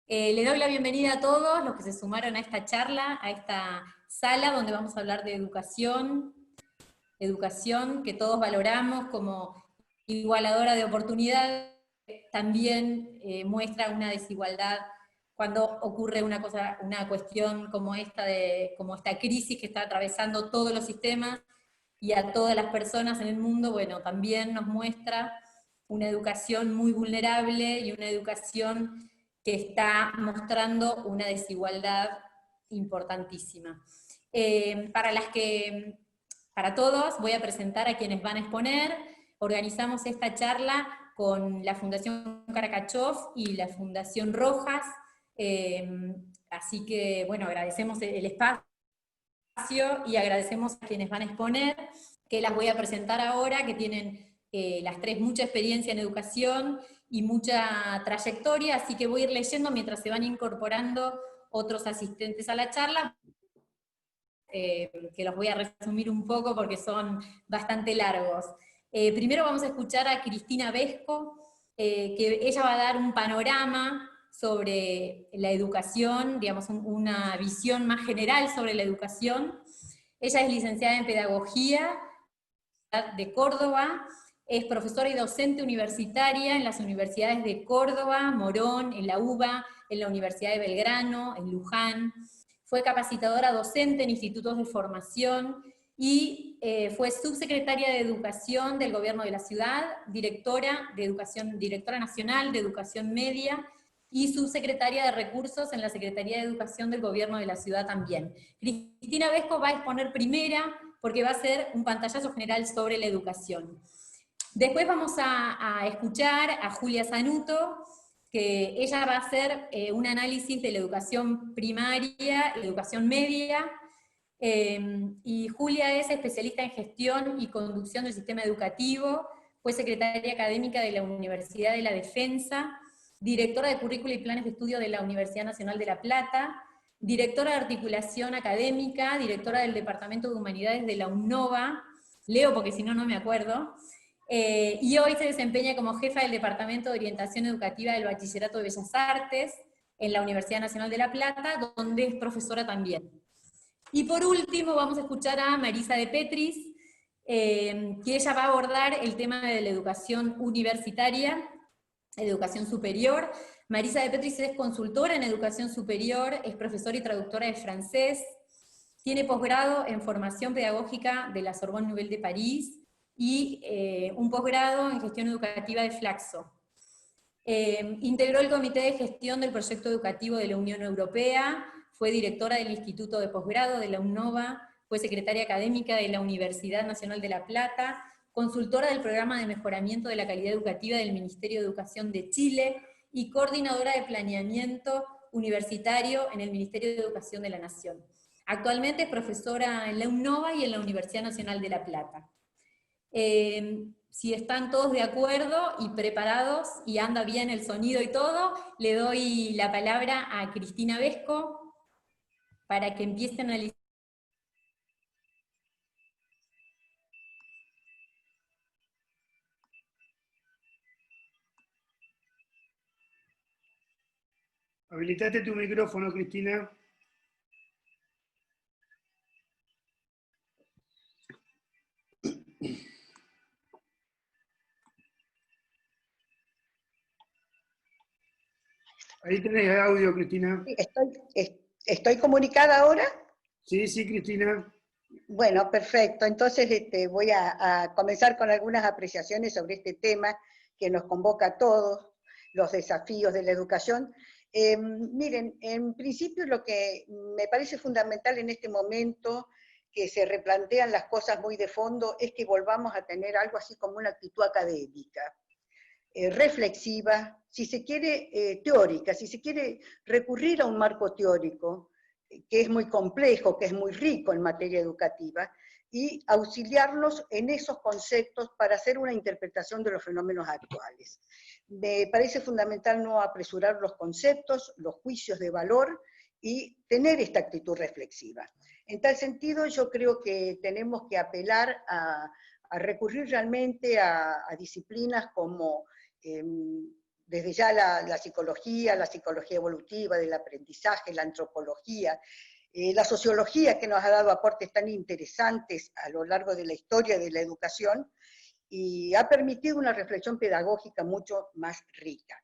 Le doy la bienvenida a todos los que se sumaron a esta charla, a esta sala donde vamos a hablar de educación que todos valoramos como igualadora de oportunidades, también muestra una desigualdad cuando ocurre una cuestión como como esta crisis que está atravesando todos los sistemas y a todas las personas en el mundo. Bueno, también nos muestra una educación muy vulnerable y una educación que está mostrando una desigualdad importantísima. Para todos voy a presentar a quienes van a exponer. Organizamos esta charla con la Fundación Karakachov y la Fundación Rojas, así que bueno, agradecemos el espacio y agradecemos a quienes van a exponer, que las voy a presentar ahora, que tienen las tres mucha experiencia en educación y mucha trayectoria, así que voy a ir leyendo mientras se van incorporando otros asistentes a la charla, que los voy a resumir un poco porque son bastante largos. Primero vamos a escuchar a Cristina Vesco, que ella va a dar un panorama sobre la educación, digamos, una visión más general sobre la educación. Ella es licenciada en Pedagogía de Córdoba, es profesora y docente universitaria en las universidades de Córdoba, Morón, en la UBA, en la Universidad de Belgrano, en Luján. Fue capacitadora docente en institutos de formación y fue subsecretaria de Educación del Gobierno de la Ciudad, directora nacional de Educación Media y subsecretaria de Recursos en la Secretaría de Educación del Gobierno de la Ciudad también. Cristina Vesco va a exponer primera porque va a ser un pantallazo general sobre la educación. Después vamos a escuchar a Julia Zanuto, que ella va a hacer un análisis de la educación primaria, la educación media, y Julia es especialista en gestión y conducción del sistema educativo, fue secretaria académica de la Universidad de la Defensa, directora de currícula y planes de estudio de la Universidad Nacional de La Plata, directora de articulación académica, directora del Departamento de Humanidades de la UNOVA, leo porque si no, no me acuerdo, y hoy se desempeña como jefa del Departamento de Orientación Educativa del Bachillerato de Bellas Artes en la Universidad Nacional de La Plata, donde es profesora también. Y por último vamos a escuchar a Marisa de Petris, que ella va a abordar el tema de la educación universitaria, educación superior. Marisa de Petris es consultora en educación superior, es profesora y traductora de francés, tiene posgrado en formación pedagógica de la Sorbonne Nouvelle de París y un posgrado en gestión educativa de Flaxo. Integró el Comité de Gestión del Proyecto Educativo de la Unión Europea, fue directora del Instituto de Posgrado de la UNOVA, fue secretaria académica de la Universidad Nacional de La Plata, consultora del Programa de Mejoramiento de la Calidad Educativa del Ministerio de Educación de Chile y coordinadora de planeamiento universitario en el Ministerio de Educación de la Nación. Actualmente es profesora en la UNOVA y en la Universidad Nacional de La Plata. Si están todos de acuerdo y preparados y anda bien el sonido y todo, le doy la palabra a Cristina Vesco para que empiece a analizar. Habilitate tu micrófono, Cristina. Ahí tenés audio, Cristina. ¿Estoy comunicada ahora? Sí, Cristina. Bueno, perfecto. Entonces voy a comenzar con algunas apreciaciones sobre este tema que nos convoca a todos, los desafíos de la educación. Miren, en principio lo que me parece fundamental en este momento, que se replantean las cosas muy de fondo, es que volvamos a tener algo así como una actitud académica, reflexiva, si se quiere teórica, si se quiere recurrir a un marco teórico, que es muy complejo, que es muy rico en materia educativa, y auxiliarnos en esos conceptos para hacer una interpretación de los fenómenos actuales. Me parece fundamental no apresurar los conceptos, los juicios de valor, y tener esta actitud reflexiva. En tal sentido, yo creo que tenemos que apelar a recurrir realmente a disciplinas como desde ya la psicología evolutiva del aprendizaje, la antropología, la sociología, que nos ha dado aportes tan interesantes a lo largo de la historia de la educación, y ha permitido una reflexión pedagógica mucho más rica.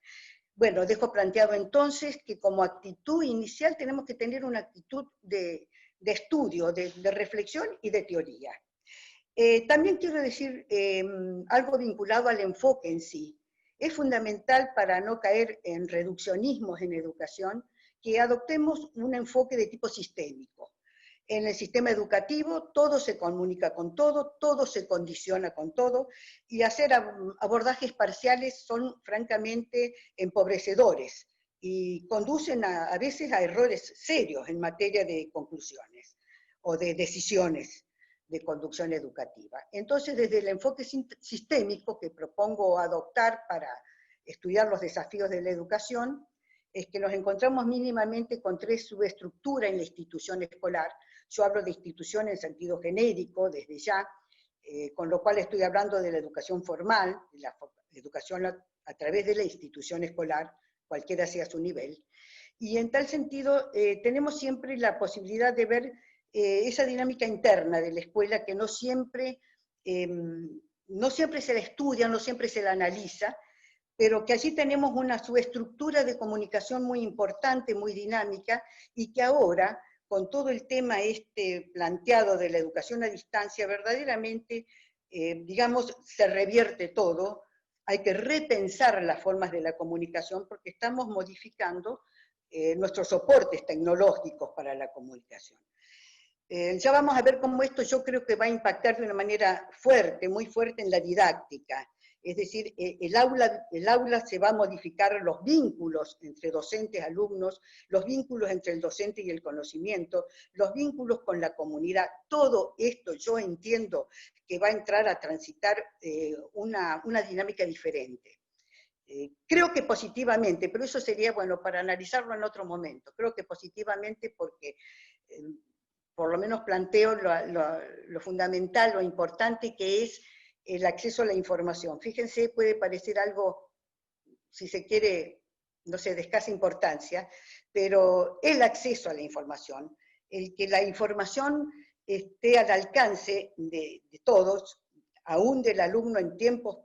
Bueno, dejo planteado entonces que como actitud inicial tenemos que tener una actitud de estudio, de reflexión y de teoría. También quiero decir algo vinculado al enfoque en sí. Es fundamental, para no caer en reduccionismos en educación, que adoptemos un enfoque de tipo sistémico. En el sistema educativo todo se comunica con todo, todo se condiciona con todo, y hacer abordajes parciales son francamente empobrecedores y conducen a veces a errores serios en materia de conclusiones o de decisiones de conducción educativa. Entonces, desde el enfoque sistémico que propongo adoptar para estudiar los desafíos de la educación, es que nos encontramos mínimamente con 3 subestructuras en la institución escolar. Yo hablo de institución en sentido genérico, desde ya, con lo cual estoy hablando de la educación formal, de la educación a través de la institución escolar, cualquiera sea su nivel. Y en tal sentido, tenemos siempre la posibilidad de ver esa dinámica interna de la escuela que no siempre se la estudia, no siempre se la analiza, pero que allí tenemos una subestructura de comunicación muy importante, muy dinámica, y que ahora, con todo el tema planteado de la educación a distancia, verdaderamente, digamos, se revierte todo. Hay que repensar las formas de la comunicación porque estamos modificando nuestros soportes tecnológicos para la comunicación. Ya vamos a ver cómo esto yo creo que va a impactar de una manera fuerte, muy fuerte en la didáctica. Es decir, el aula se va a modificar, los vínculos entre docentes, alumnos, los vínculos entre el docente y el conocimiento, los vínculos con la comunidad, todo esto yo entiendo que va a entrar a transitar una dinámica diferente. Creo que positivamente, pero eso sería bueno para analizarlo en otro momento, creo que positivamente porque por lo menos planteo lo fundamental, lo importante que es el acceso a la información. Fíjense, puede parecer algo, si se quiere, no sé, de escasa importancia, pero el acceso a la información, el que la información esté al alcance de todos, aún del alumno en tiempos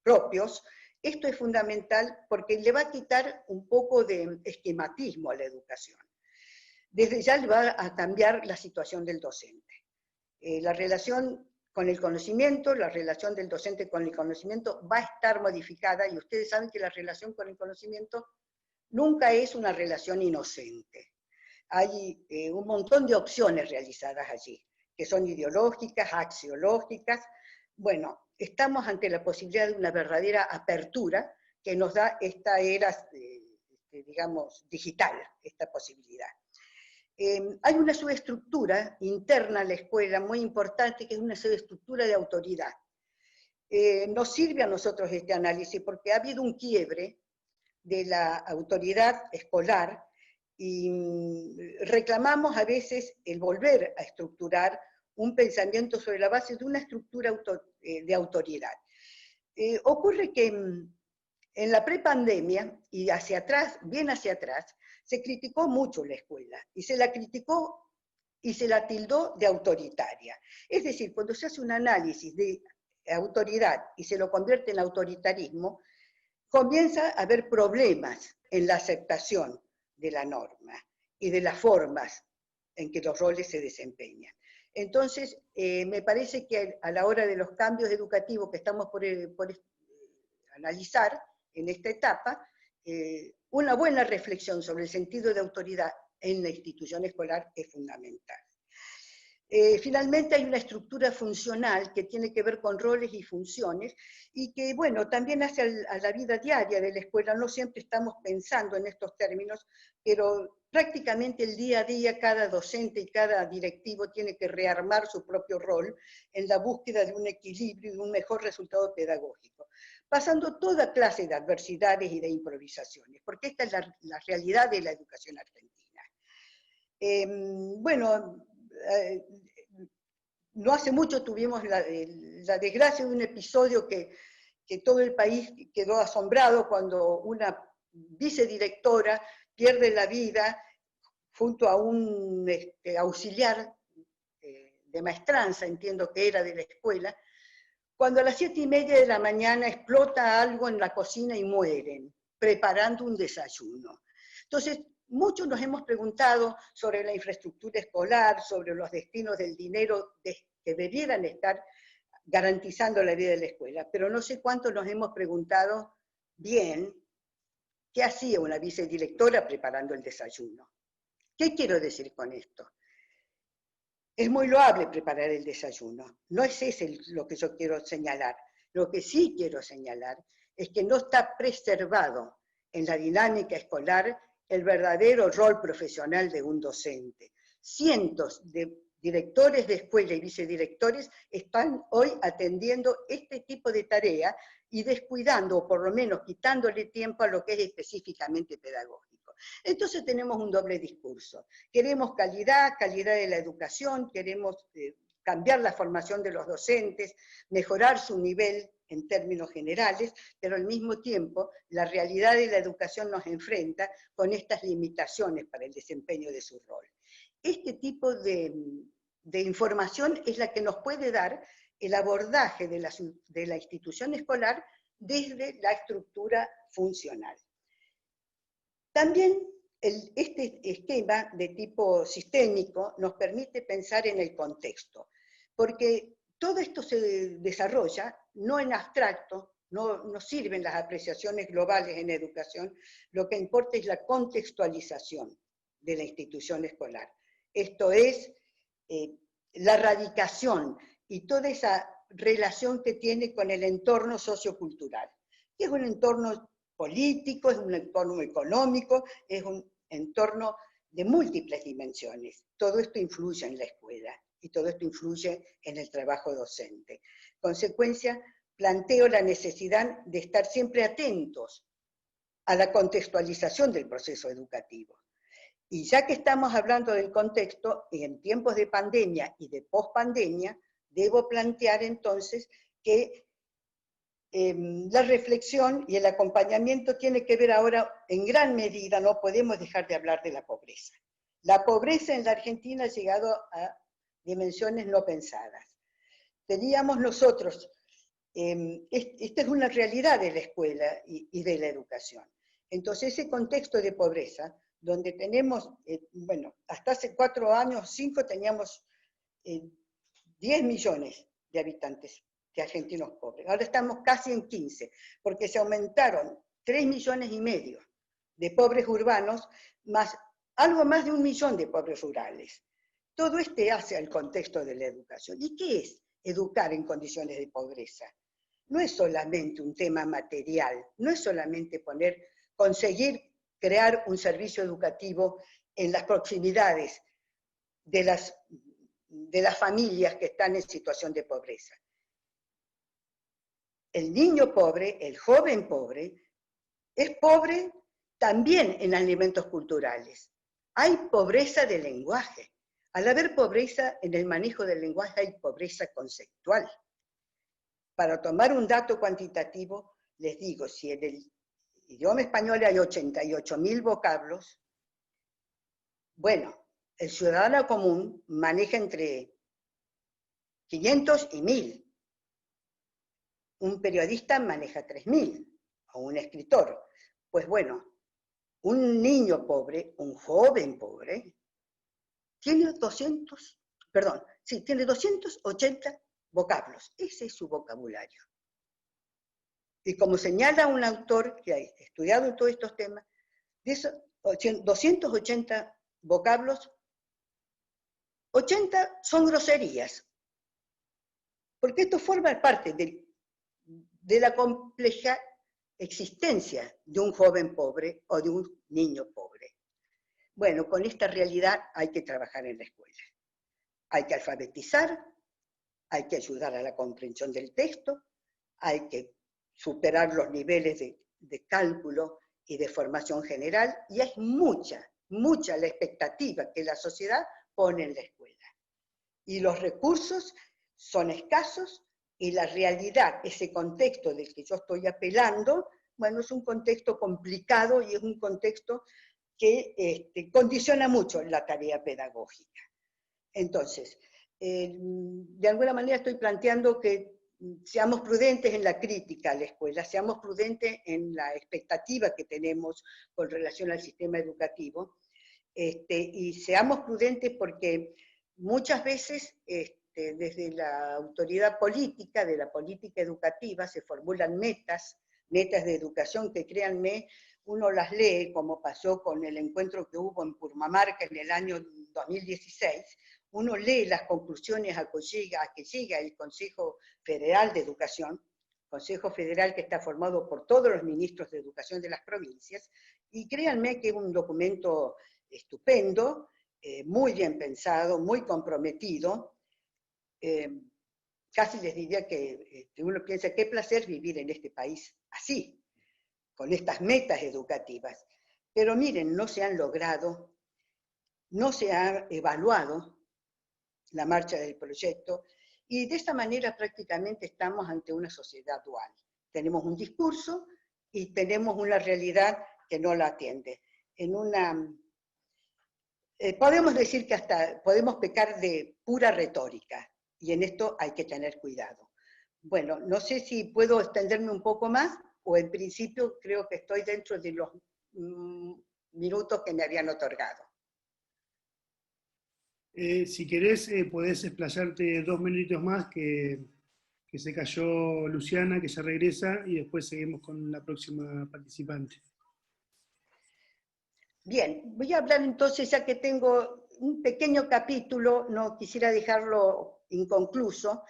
propios, esto es fundamental porque le va a quitar un poco de esquematismo a la educación. Desde ya le va a cambiar la situación del docente. La relación con el conocimiento, la relación del docente con el conocimiento va a estar modificada, y ustedes saben que la relación con el conocimiento nunca es una relación inocente. Hay un montón de opciones realizadas allí, que son ideológicas, axiológicas. Bueno, estamos ante la posibilidad de una verdadera apertura que nos da esta era, digamos, digital, esta posibilidad. Hay una subestructura interna a la escuela muy importante, que es una subestructura de autoridad. Nos sirve a nosotros este análisis porque ha habido un quiebre de la autoridad escolar y reclamamos a veces el volver a estructurar un pensamiento sobre la base de una estructura de autoridad. Ocurre que en la prepandemia y hacia atrás, bien hacia atrás, se criticó mucho la escuela, y se la criticó y se la tildó de autoritaria. Es decir, cuando se hace un análisis de autoridad y se lo convierte en autoritarismo, comienza a haber problemas en la aceptación de la norma y de las formas en que los roles se desempeñan. Entonces, me parece que a la hora de los cambios educativos que estamos por analizar en esta etapa, una buena reflexión sobre el sentido de autoridad en la institución escolar es fundamental. Finalmente hay una estructura funcional que tiene que ver con roles y funciones y que, bueno, también hace a la vida diaria de la escuela. No siempre estamos pensando en estos términos, pero prácticamente el día a día cada docente y cada directivo tiene que rearmar su propio rol en la búsqueda de un equilibrio y de un mejor resultado pedagógico, pasando toda clase de adversidades y de improvisaciones, porque esta es la realidad de la educación argentina. No hace mucho tuvimos la desgracia de un episodio que que todo el país quedó asombrado cuando una vicedirectora pierde la vida junto a un auxiliar de maestranza, entiendo que era de la escuela, cuando a las 7:30 de la mañana explota algo en la cocina y mueren, preparando un desayuno. Entonces, muchos nos hemos preguntado sobre la infraestructura escolar, sobre los destinos del dinero que debieran estar garantizando la vida de la escuela, pero no sé cuántos nos hemos preguntado bien qué hacía una vicedirectora preparando el desayuno. ¿Qué quiero decir con esto? Es muy loable preparar el desayuno, no es ese lo que yo quiero señalar. Lo que sí quiero señalar es que no está preservado en la dinámica escolar el verdadero rol profesional de un docente. Cientos de directores de escuela y vicedirectores están hoy atendiendo este tipo de tarea y descuidando, o por lo menos quitándole tiempo a lo que es específicamente pedagógico. Entonces tenemos un doble discurso. Queremos calidad de la educación, queremos cambiar la formación de los docentes, mejorar su nivel en términos generales, pero al mismo tiempo la realidad de la educación nos enfrenta con estas limitaciones para el desempeño de su rol. Este tipo de información es la que nos puede dar el abordaje de la institución escolar desde la estructura funcional. También este esquema de tipo sistémico nos permite pensar en el contexto, porque todo esto se desarrolla no en abstracto, no sirven las apreciaciones globales en educación, lo que importa es la contextualización de la institución escolar. Esto es la radicación y toda esa relación que tiene con el entorno sociocultural, que es un entorno político, es un entorno económico, es un entorno de múltiples dimensiones. Todo esto influye en la escuela y todo esto influye en el trabajo docente. En consecuencia, planteo la necesidad de estar siempre atentos a la contextualización del proceso educativo. Y ya que estamos hablando del contexto, en tiempos de pandemia y de pospandemia, debo plantear entonces que la reflexión y el acompañamiento tiene que ver ahora en gran medida, no podemos dejar de hablar de la pobreza. La pobreza en la Argentina ha llegado a dimensiones no pensadas. Teníamos nosotros, esta es una realidad de la escuela y de la educación. Entonces ese contexto de pobreza, donde tenemos, bueno, hasta hace 4 años, 5, teníamos 10 millones de habitantes de argentinos pobres. Ahora estamos casi en 15, porque se aumentaron 3,5 millones de pobres urbanos, más algo más de 1 millón de pobres rurales. Todo hace al contexto de la educación. ¿Y qué es educar en condiciones de pobreza? No es solamente un tema material, no es solamente conseguir crear un servicio educativo en las proximidades de las familias que están en situación de pobreza. El niño pobre, el joven pobre, es pobre también en alimentos culturales. Hay pobreza de lenguaje. Al haber pobreza en el manejo del lenguaje, hay pobreza conceptual. Para tomar un dato cuantitativo, les digo, si en el idioma español hay 88.000 vocablos, bueno, el ciudadano común maneja entre 500 y 1.000. Un periodista maneja 3.000, o un escritor. Pues bueno, un niño pobre, un joven pobre, tiene 280 vocablos. Ese es su vocabulario. Y como señala un autor que ha estudiado todos estos temas, de esos 280 vocablos, 80 son groserías. Porque esto forma parte de la compleja existencia de un joven pobre o de un niño pobre. Bueno, con esta realidad hay que trabajar en la escuela. Hay que alfabetizar, hay que ayudar a la comprensión del texto, hay que superar los niveles de cálculo y de formación general, y es mucha la expectativa que la sociedad pone en la escuela. Y los recursos son escasos y la realidad, ese contexto del que yo estoy apelando, bueno, es un contexto complicado y es un contexto que condiciona mucho la tarea pedagógica. Entonces, de alguna manera estoy planteando que seamos prudentes en la crítica a la escuela, seamos prudentes en la expectativa que tenemos con relación al sistema educativo, y seamos prudentes porque muchas veces desde la autoridad política, de la política educativa, se formulan metas de educación que, créanme, uno las lee, como pasó con el encuentro que hubo en Purmamarca en el año 2016, uno lee las conclusiones a que llega el Consejo Federal de Educación, Consejo Federal que está formado por todos los ministros de educación de las provincias, y créanme que es un documento estupendo, muy bien pensado, muy comprometido. Casi les diría que uno piensa, qué placer vivir en este país así, con estas metas educativas. Pero miren, no se han logrado, no se ha evaluado la marcha del proyecto, y de esta manera prácticamente estamos ante una sociedad dual. Tenemos un discurso y tenemos una realidad que no la atiende. Podemos decir que hasta podemos pecar de pura retórica, y en esto hay que tener cuidado. Bueno, no sé si puedo extenderme un poco más, o en principio creo que estoy dentro de los minutos que me habían otorgado. Si querés, podés explayarte 2 minutitos más, que se cayó Luciana, que ya regresa, y después seguimos con la próxima participante. Bien, voy a hablar entonces, ya que tengo un pequeño capítulo, no quisiera dejarlo inconcluso,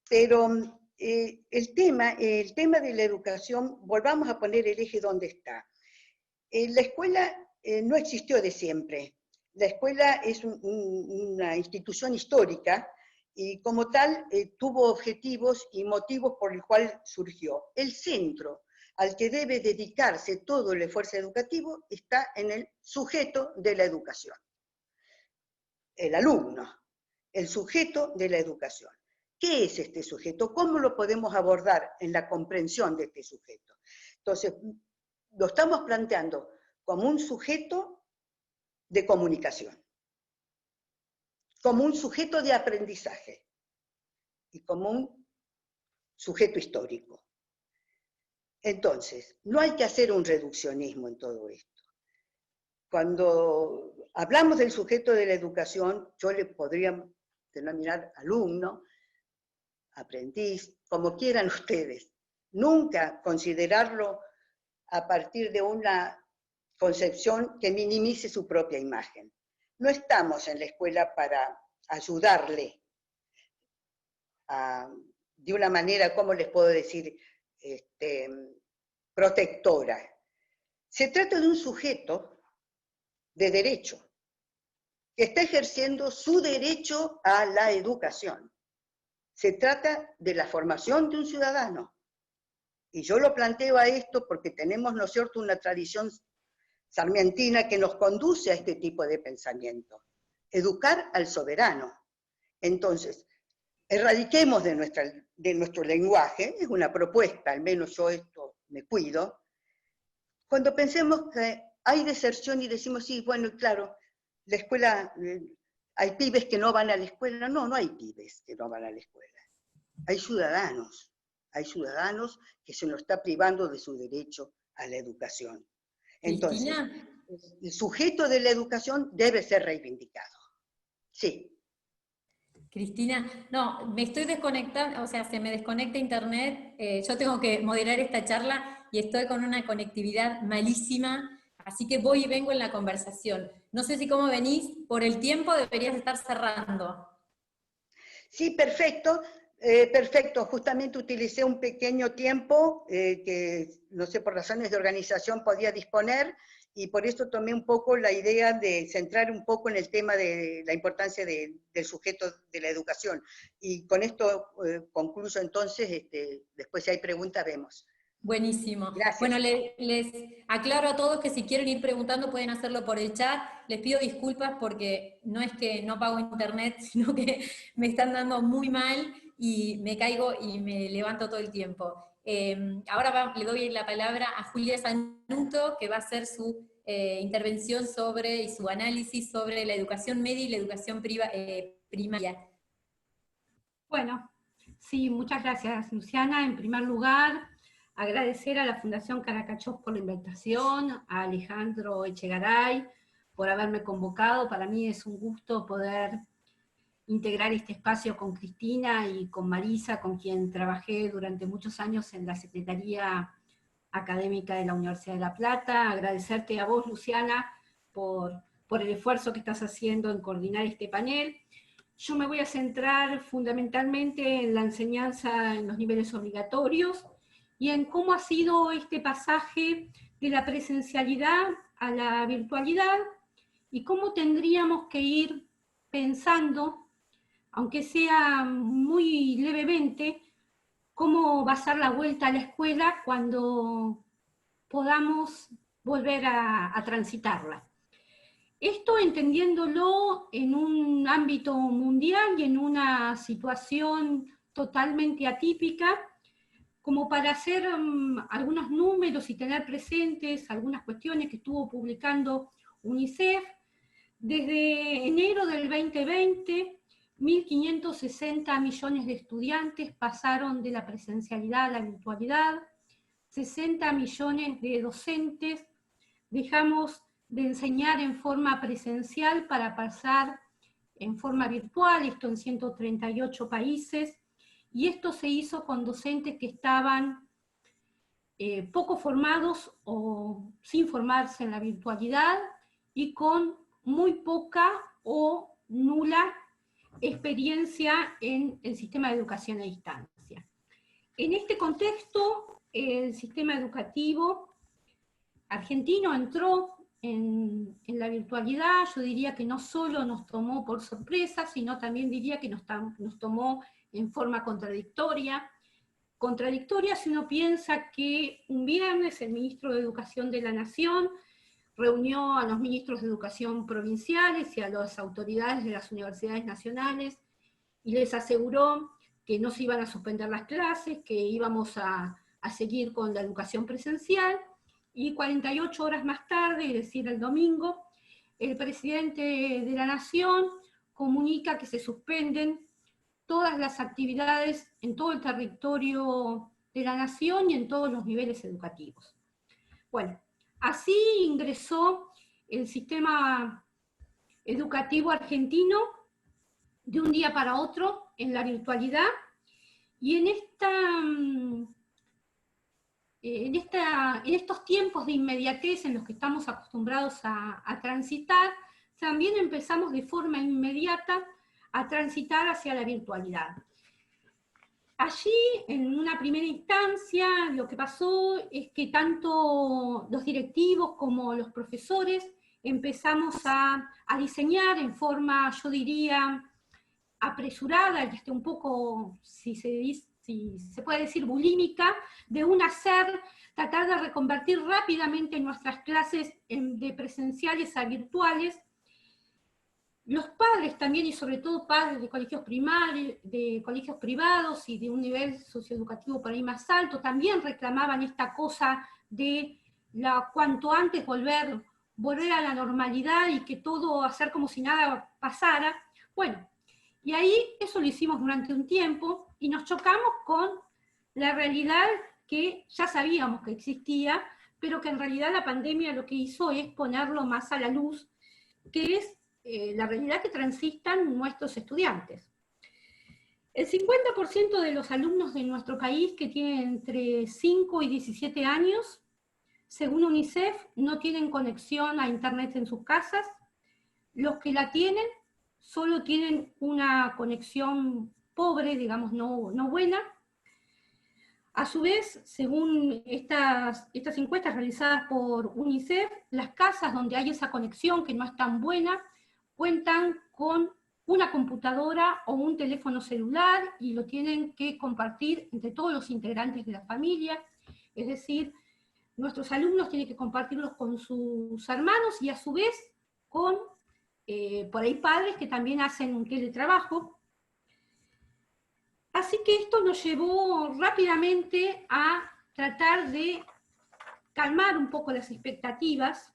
pero el tema de la educación, volvamos a poner el eje donde está. La escuela no existió de siempre. La escuela es una institución histórica y como tal tuvo objetivos y motivos por el cual surgió. El centro al que debe dedicarse todo el esfuerzo educativo está en el sujeto de la educación. El alumno, el sujeto de la educación. ¿Qué es este sujeto? ¿Cómo lo podemos abordar en la comprensión de este sujeto? Entonces, lo estamos planteando como un sujeto de comunicación, como un sujeto de aprendizaje y como un sujeto histórico. Entonces, no hay que hacer un reduccionismo en todo esto. Cuando hablamos del sujeto de la educación, yo le podría denominar alumno, aprendiz, como quieran ustedes. Nunca considerarlo a partir de una concepción que minimice su propia imagen. No estamos en la escuela para ayudarle de una manera, ¿cómo les puedo decir?, protectora. Se trata de un sujeto de derecho, que está ejerciendo su derecho a la educación. Se trata de la formación de un ciudadano. Y yo lo planteo a esto porque tenemos, ¿no es cierto?, una tradición sarmientina que nos conduce a este tipo de pensamiento. Educar al soberano. Entonces, erradiquemos de nuestro lenguaje, es una propuesta, al menos yo esto me cuido, cuando pensemos que hay deserción y decimos, sí, bueno, claro, la escuela, hay pibes que no van a la escuela. No, no hay pibes que no van a la escuela. Hay ciudadanos que se nos está privando de su derecho a la educación. Entonces, Cristina, el sujeto de la educación debe ser reivindicado. Sí. Cristina, no, me estoy desconectando, o sea, se me desconecta internet, yo tengo que moderar esta charla y estoy con una conectividad malísima, así que voy y vengo en la conversación. No sé si cómo venís, por el tiempo deberías estar cerrando. Sí, perfecto. Perfecto, justamente utilicé un pequeño tiempo que, no sé, por razones de organización podía disponer, y por eso tomé un poco la idea de centrar un poco en el tema de la importancia del sujeto de la educación. Y con esto concluyo entonces, después si hay preguntas vemos. Buenísimo. Gracias. Bueno, les aclaro a todos que si quieren ir preguntando pueden hacerlo por el chat. Les pido disculpas porque no es que no pago internet, sino que me están dando muy mal y me caigo y me levanto todo el tiempo. Ahora le doy la palabra a Julia Sanuto, que va a hacer su intervención y su análisis sobre la educación media y la educación primaria. Bueno, sí, muchas gracias, Luciana. En primer lugar, agradecer a la Fundación Caracachós por la invitación, a Alejandro Echegaray por haberme convocado. Para mí es un gusto poder integrar este espacio con Cristina y con Marisa, con quien trabajé durante muchos años en la Secretaría Académica de la Universidad de La Plata. Agradecerte a vos, Luciana, por el esfuerzo que estás haciendo en coordinar este panel. Yo me voy a centrar fundamentalmente en la enseñanza en los niveles obligatorios y en cómo ha sido este pasaje de la presencialidad a la virtualidad y cómo tendríamos que ir pensando, aunque sea muy levemente, cómo va a ser la vuelta a la escuela cuando podamos volver a transitarla. Esto entendiéndolo en un ámbito mundial y en una situación totalmente atípica, como para hacer algunos números y tener presentes algunas cuestiones que estuvo publicando UNICEF. Desde enero del 2020, 1.560 millones de estudiantes pasaron de la presencialidad a la virtualidad, 60 millones de docentes dejamos de enseñar en forma presencial para pasar en forma virtual, esto en 138 países, y esto se hizo con docentes que estaban poco formados o sin formarse en la virtualidad y con muy poca o nula experiencia en el sistema de educación a distancia. En este contexto, el sistema educativo argentino entró en la virtualidad. Yo diría que no solo nos tomó por sorpresa, sino también diría que nos tomó en forma contradictoria. Contradictoria si uno piensa que un viernes el ministro de Educación de la Nación reunió a los ministros de Educación provinciales y a las autoridades de las universidades nacionales y les aseguró que no se iban a suspender las clases, que íbamos a seguir con la educación presencial, y 48 horas más tarde, es decir, el domingo, el presidente de la Nación comunica que se suspenden todas las actividades en todo el territorio de la Nación y en todos los niveles educativos. Bueno, así ingresó el sistema educativo argentino de un día para otro en la virtualidad, y en estos tiempos de inmediatez en los que estamos acostumbrados a transitar, también empezamos de forma inmediata a transitar hacia la virtualidad. Allí, en una primera instancia, lo que pasó es que tanto los directivos como los profesores empezamos a diseñar en forma, yo diría, apresurada, y un poco, si se puede decir, bulímica, de un hacer, tratar de reconvertir rápidamente nuestras clases de presenciales a virtuales. Los padres también, y sobre todo padres de colegios primarios, de colegios privados y de un nivel socioeducativo por ahí más alto, también reclamaban esta cosa de cuanto antes volver a la normalidad y que todo hacer como si nada pasara. Bueno, y ahí eso lo hicimos durante un tiempo y nos chocamos con la realidad que ya sabíamos que existía, pero que en realidad la pandemia lo que hizo es ponerlo más a la luz, que es la realidad que transitan nuestros estudiantes. El 50% de los alumnos de nuestro país que tienen entre 5 y 17 años, según UNICEF, no tienen conexión a internet en sus casas. Los que la tienen solo tienen una conexión pobre, digamos, no buena. A su vez, según estas encuestas realizadas por UNICEF, las casas donde hay esa conexión que no es tan buena, cuentan con una computadora o un teléfono celular y lo tienen que compartir entre todos los integrantes de la familia. Es decir, nuestros alumnos tienen que compartirlos con sus hermanos y a su vez con, por ahí, padres que también hacen un teletrabajo. Así que esto nos llevó rápidamente a tratar de calmar un poco las expectativas.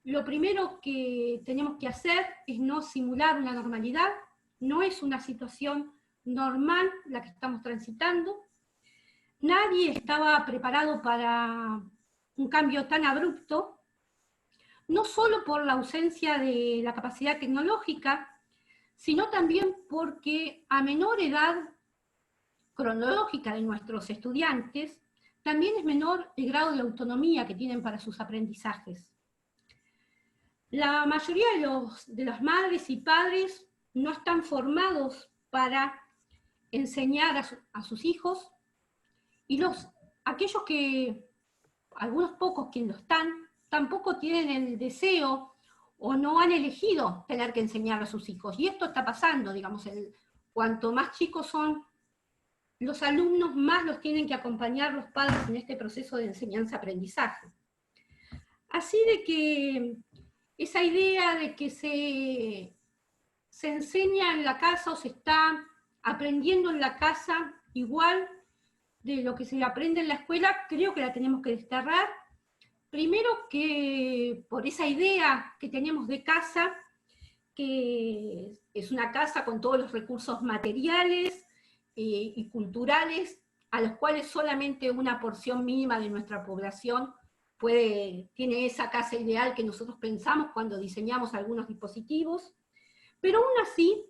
Lo primero que tenemos que hacer es no simular una normalidad, no es una situación normal la que estamos transitando. Nadie estaba preparado para un cambio tan abrupto, no solo por la ausencia de la capacidad tecnológica, sino también porque a menor edad cronológica de nuestros estudiantes, también es menor el grado de autonomía que tienen para sus aprendizajes. La mayoría de las madres y padres no están formados para enseñar a sus hijos, y aquellos que, algunos pocos que lo están, tampoco tienen el deseo o no han elegido tener que enseñar a sus hijos. Y esto está pasando, digamos, cuanto más chicos son los alumnos, más los tienen que acompañar los padres en este proceso de enseñanza-aprendizaje. Así de que esa idea de que se enseña en la casa o se está aprendiendo en la casa igual de lo que se aprende en la escuela, creo que la tenemos que desterrar. Primero que por esa idea que tenemos de casa, que es una casa con todos los recursos materiales y culturales, a los cuales solamente una porción mínima de nuestra población tiene esa casa ideal que nosotros pensamos cuando diseñamos algunos dispositivos, pero aún así,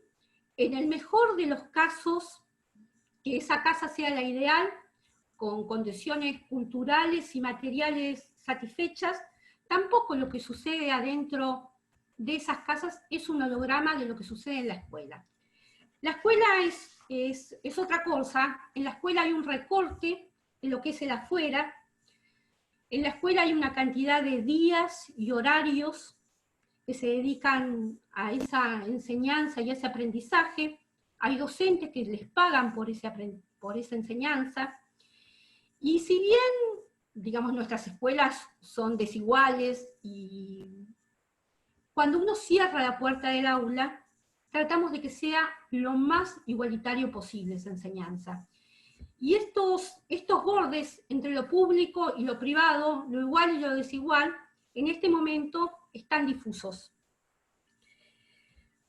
en el mejor de los casos, que esa casa sea la ideal, con condiciones culturales y materiales satisfechas, tampoco lo que sucede adentro de esas casas es un holograma de lo que sucede en la escuela. La escuela es otra cosa. En la escuela hay un recorte de lo que es el afuera. En la escuela hay una cantidad de días y horarios que se dedican a esa enseñanza y a ese aprendizaje. Hay docentes que les pagan por esa enseñanza. Y si bien, digamos, nuestras escuelas son desiguales y cuando uno cierra la puerta del aula, tratamos de que sea lo más igualitario posible esa enseñanza. Y estos bordes entre lo público y lo privado, lo igual y lo desigual, en este momento están difusos.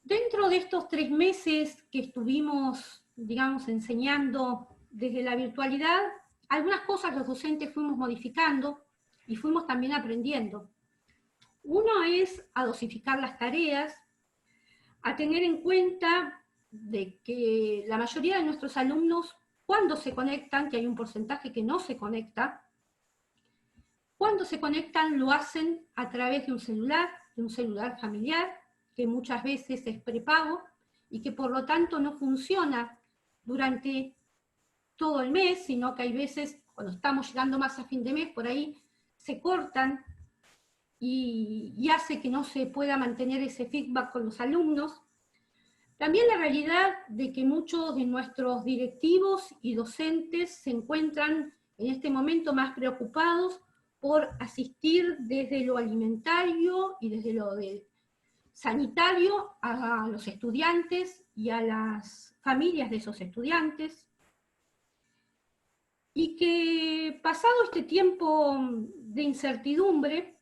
Dentro de estos 3 meses que estuvimos, digamos, enseñando desde la virtualidad, algunas cosas los docentes fuimos modificando y fuimos también aprendiendo. Uno es a dosificar las tareas, a tener en cuenta de que la mayoría de nuestros alumnos, cuando se conectan, que hay un porcentaje que no se conecta, cuando se conectan lo hacen a través de un celular familiar, que muchas veces es prepago y que por lo tanto no funciona durante todo el mes, sino que hay veces, cuando estamos llegando más a fin de mes, por ahí se cortan y hace que no se pueda mantener ese feedback con los alumnos. También la realidad de que muchos de nuestros directivos y docentes se encuentran en este momento más preocupados por asistir desde lo alimentario y desde lo sanitario a los estudiantes y a las familias de esos estudiantes. Y que pasado este tiempo de incertidumbre,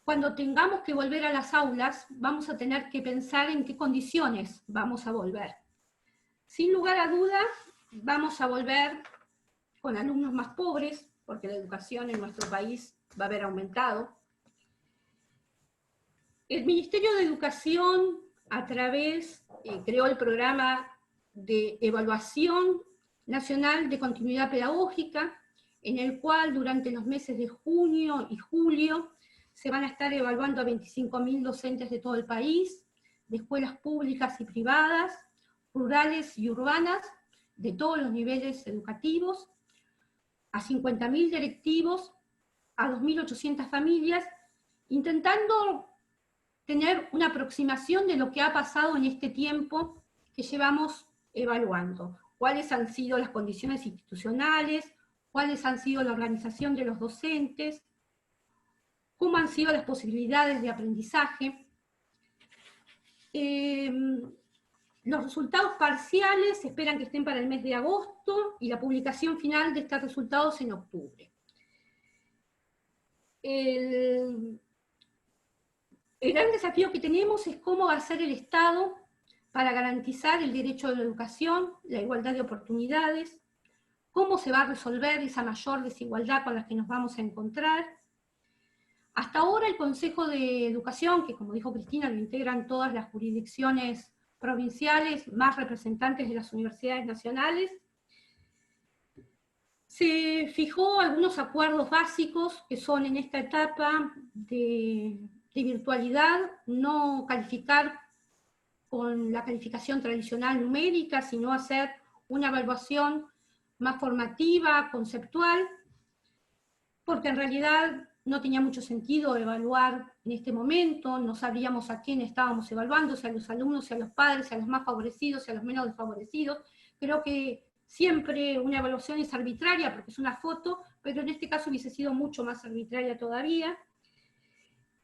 cuando tengamos que volver a las aulas, vamos a tener que pensar en qué condiciones vamos a volver. Sin lugar a duda, vamos a volver con alumnos más pobres, porque la educación en nuestro país va a haber aumentado. El Ministerio de Educación, a través, creó el programa de evaluación nacional de continuidad pedagógica, en el cual durante los meses de junio y julio se van a estar evaluando a 25.000 docentes de todo el país, de escuelas públicas y privadas, rurales y urbanas, de todos los niveles educativos, a 50.000 directivos, a 2.800 familias, intentando tener una aproximación de lo que ha pasado en este tiempo que llevamos evaluando. Cuáles han sido las condiciones institucionales, cuáles han sido la organización de los docentes, cómo han sido las posibilidades de aprendizaje. Los resultados parciales se esperan que estén para el mes de agosto y la publicación final de estos resultados en octubre. El gran desafío que tenemos es cómo va a ser el Estado para garantizar el derecho a la educación, la igualdad de oportunidades, cómo se va a resolver esa mayor desigualdad con la que nos vamos a encontrar. Hasta ahora el Consejo de Educación, que como dijo Cristina, lo integran todas las jurisdicciones provinciales más representantes de las universidades nacionales, se fijó algunos acuerdos básicos que son en esta etapa de virtualidad, no calificar con la calificación tradicional numérica, sino hacer una evaluación más formativa, conceptual, porque en realidad no tenía mucho sentido evaluar en este momento, no sabíamos a quién estábamos evaluando, si a los alumnos, si a los padres, si a los más favorecidos, si a los menos desfavorecidos. Creo que siempre una evaluación es arbitraria porque es una foto, pero en este caso hubiese sido mucho más arbitraria todavía.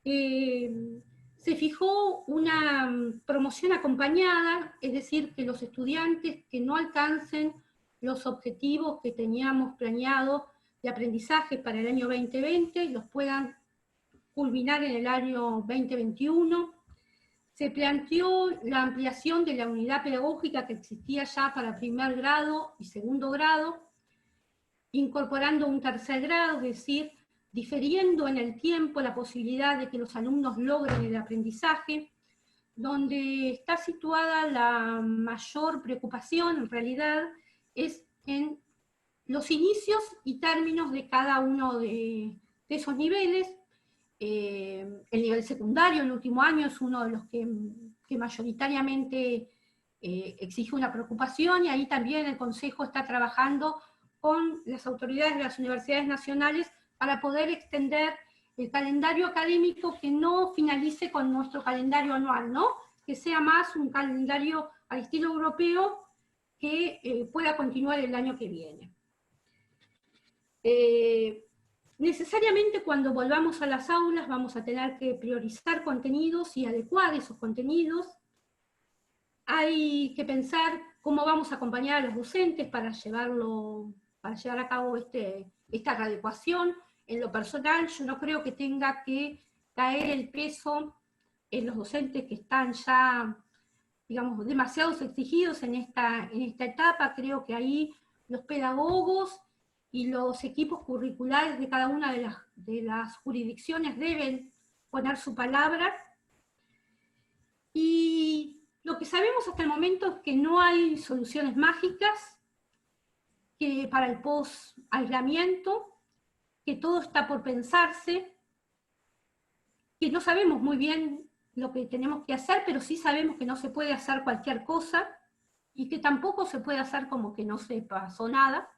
Se fijó una promoción acompañada, es decir, que los estudiantes que no alcancen los objetivos que teníamos planeado de aprendizaje para el año 2020 los puedan culminar en el año 2021. Se planteó la ampliación de la unidad pedagógica que existía ya para primer grado y segundo grado, incorporando un tercer grado, es decir, diferiendo en el tiempo la posibilidad de que los alumnos logren el aprendizaje. Donde está situada la mayor preocupación, en realidad, es en los inicios y términos de cada uno de esos niveles. El nivel secundario, el último año, es uno de los que mayoritariamente exige una preocupación, y ahí también el Consejo está trabajando con las autoridades de las universidades nacionales para poder extender el calendario académico que no finalice con nuestro calendario anual, ¿no? Que sea más un calendario al estilo europeo que pueda continuar el año que viene. Necesariamente cuando volvamos a las aulas vamos a tener que priorizar contenidos y adecuar esos contenidos. Hay que pensar cómo vamos a acompañar a los docentes para llevar a cabo esta readecuación. En lo personal, yo no creo que tenga que caer el peso en los docentes que están ya, digamos, demasiado exigidos en esta etapa. Creo que ahí los pedagogos y los equipos curriculares de cada una de las jurisdicciones deben poner su palabra. Y lo que sabemos hasta el momento es que no hay soluciones mágicas que para el post-aislamiento, que todo está por pensarse, que no sabemos muy bien lo que tenemos que hacer, pero sí sabemos que no se puede hacer cualquier cosa, y que tampoco se puede hacer como que no se pasó nada.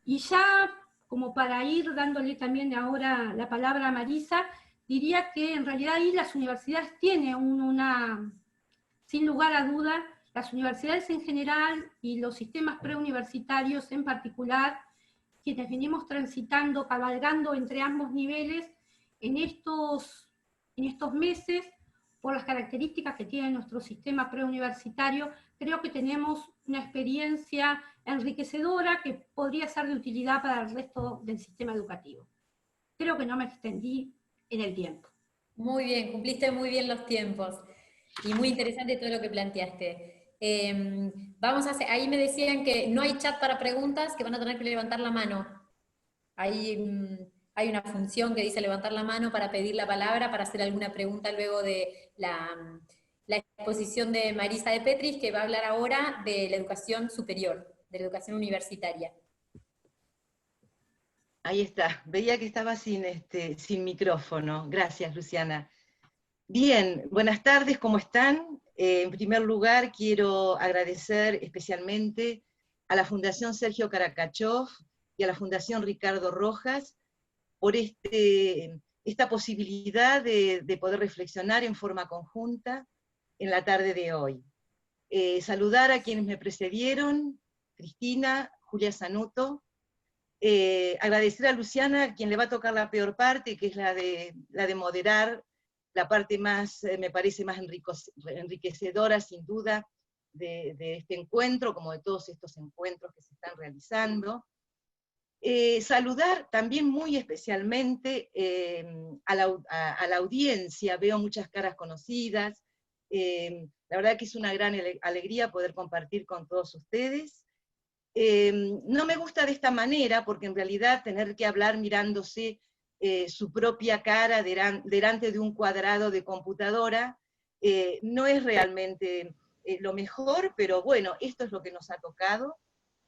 Y ya, como para ir dándole también ahora la palabra a Marisa, diría que en realidad ahí las universidades tienen sin lugar a duda, las universidades en general y los sistemas preuniversitarios en particular, quienes venimos transitando, cabalgando entre ambos niveles en estos meses, por las características que tiene nuestro sistema preuniversitario, creo que tenemos una experiencia enriquecedora que podría ser de utilidad para el resto del sistema educativo. Creo que no me extendí en el tiempo. Muy bien, cumpliste muy bien los tiempos. Y muy interesante todo lo que planteaste. Ahí me decían que no hay chat para preguntas, que van a tener que levantar la mano. Hay una función que dice levantar la mano para pedir la palabra, para hacer alguna pregunta luego de la exposición de Marisa de Petris, que va a hablar ahora de la educación superior, de la educación universitaria. Ahí está, veía que estaba sin micrófono. Gracias, Luciana. Bien, buenas tardes, ¿cómo están? En primer lugar, quiero agradecer especialmente a la Fundación Sergio Karakachov y a la Fundación Ricardo Rojas por esta posibilidad de poder reflexionar en forma conjunta en la tarde de hoy. Saludar a quienes me precedieron, Cristina, Julia Sanuto, Agradecer a Luciana, quien le va a tocar la peor parte, que es la de moderar, la parte más, me parece más enriquecedora, sin duda, de este encuentro, como de todos estos encuentros que se están realizando. Saludar también muy especialmente a la audiencia, veo muchas caras conocidas, la verdad que es una gran alegría poder compartir con todos ustedes. No me gusta de esta manera, porque en realidad tener que hablar mirándose su propia cara delante de un cuadrado de computadora no es realmente lo mejor, pero bueno, esto es lo que nos ha tocado.